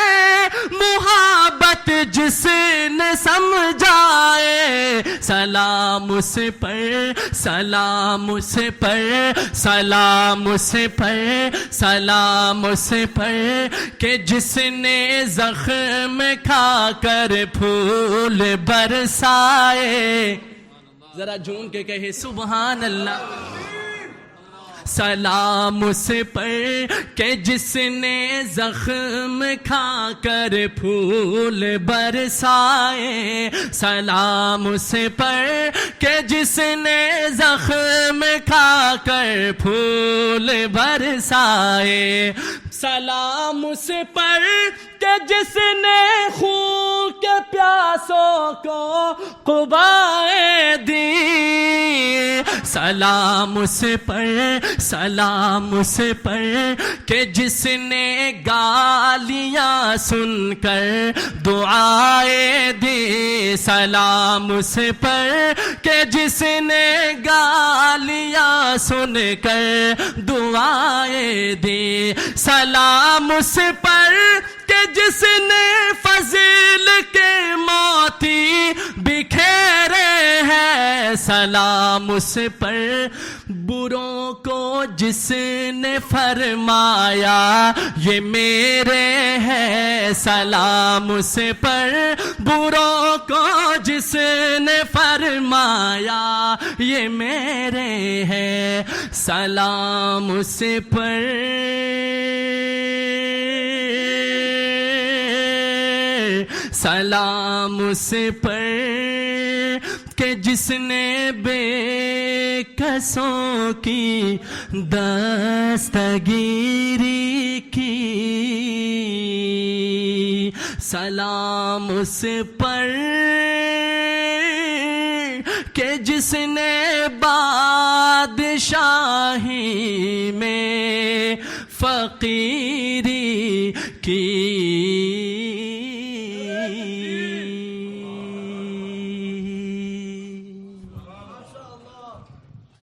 محبت جس نے سمجھائے، سلام اس پر، سلام اس پر، سلام اس پر، سلام اس پر کہ جس نے زخم کھا کر پھول برسائے، ذرا جھوم کے کہے سبحان اللہ، سلام اس پر کہ جس نے زخم کھا کر پھول برسائے، سلام اس پر کہ جس نے زخم کھا کر پھول برسائے، سلام اس پر کہ جس نے خون کے پیاسوں کو قبائیں دی، سلام اس پر، سلام اس پر کہ جس نے گالیاں سن کر دعائیں دی، سلام اس پر کہ جس نے گالیاں سن کر دعائیں دی، سلام اس پر کہ جس نے فضل کے موتی بکھیرے ہیں، سلام اس پر بروں کو جس نے فرمایا یہ میرے ہیں، سلام اس پر بروں کو جس نے فرمایا یہ میرے ہیں، سلام اس پر، سلام اس پر کہ جس نے بے کسوں کی دستگیری کی، سلام اس پر کہ جس نے بادشاہی میں فقیری کی۔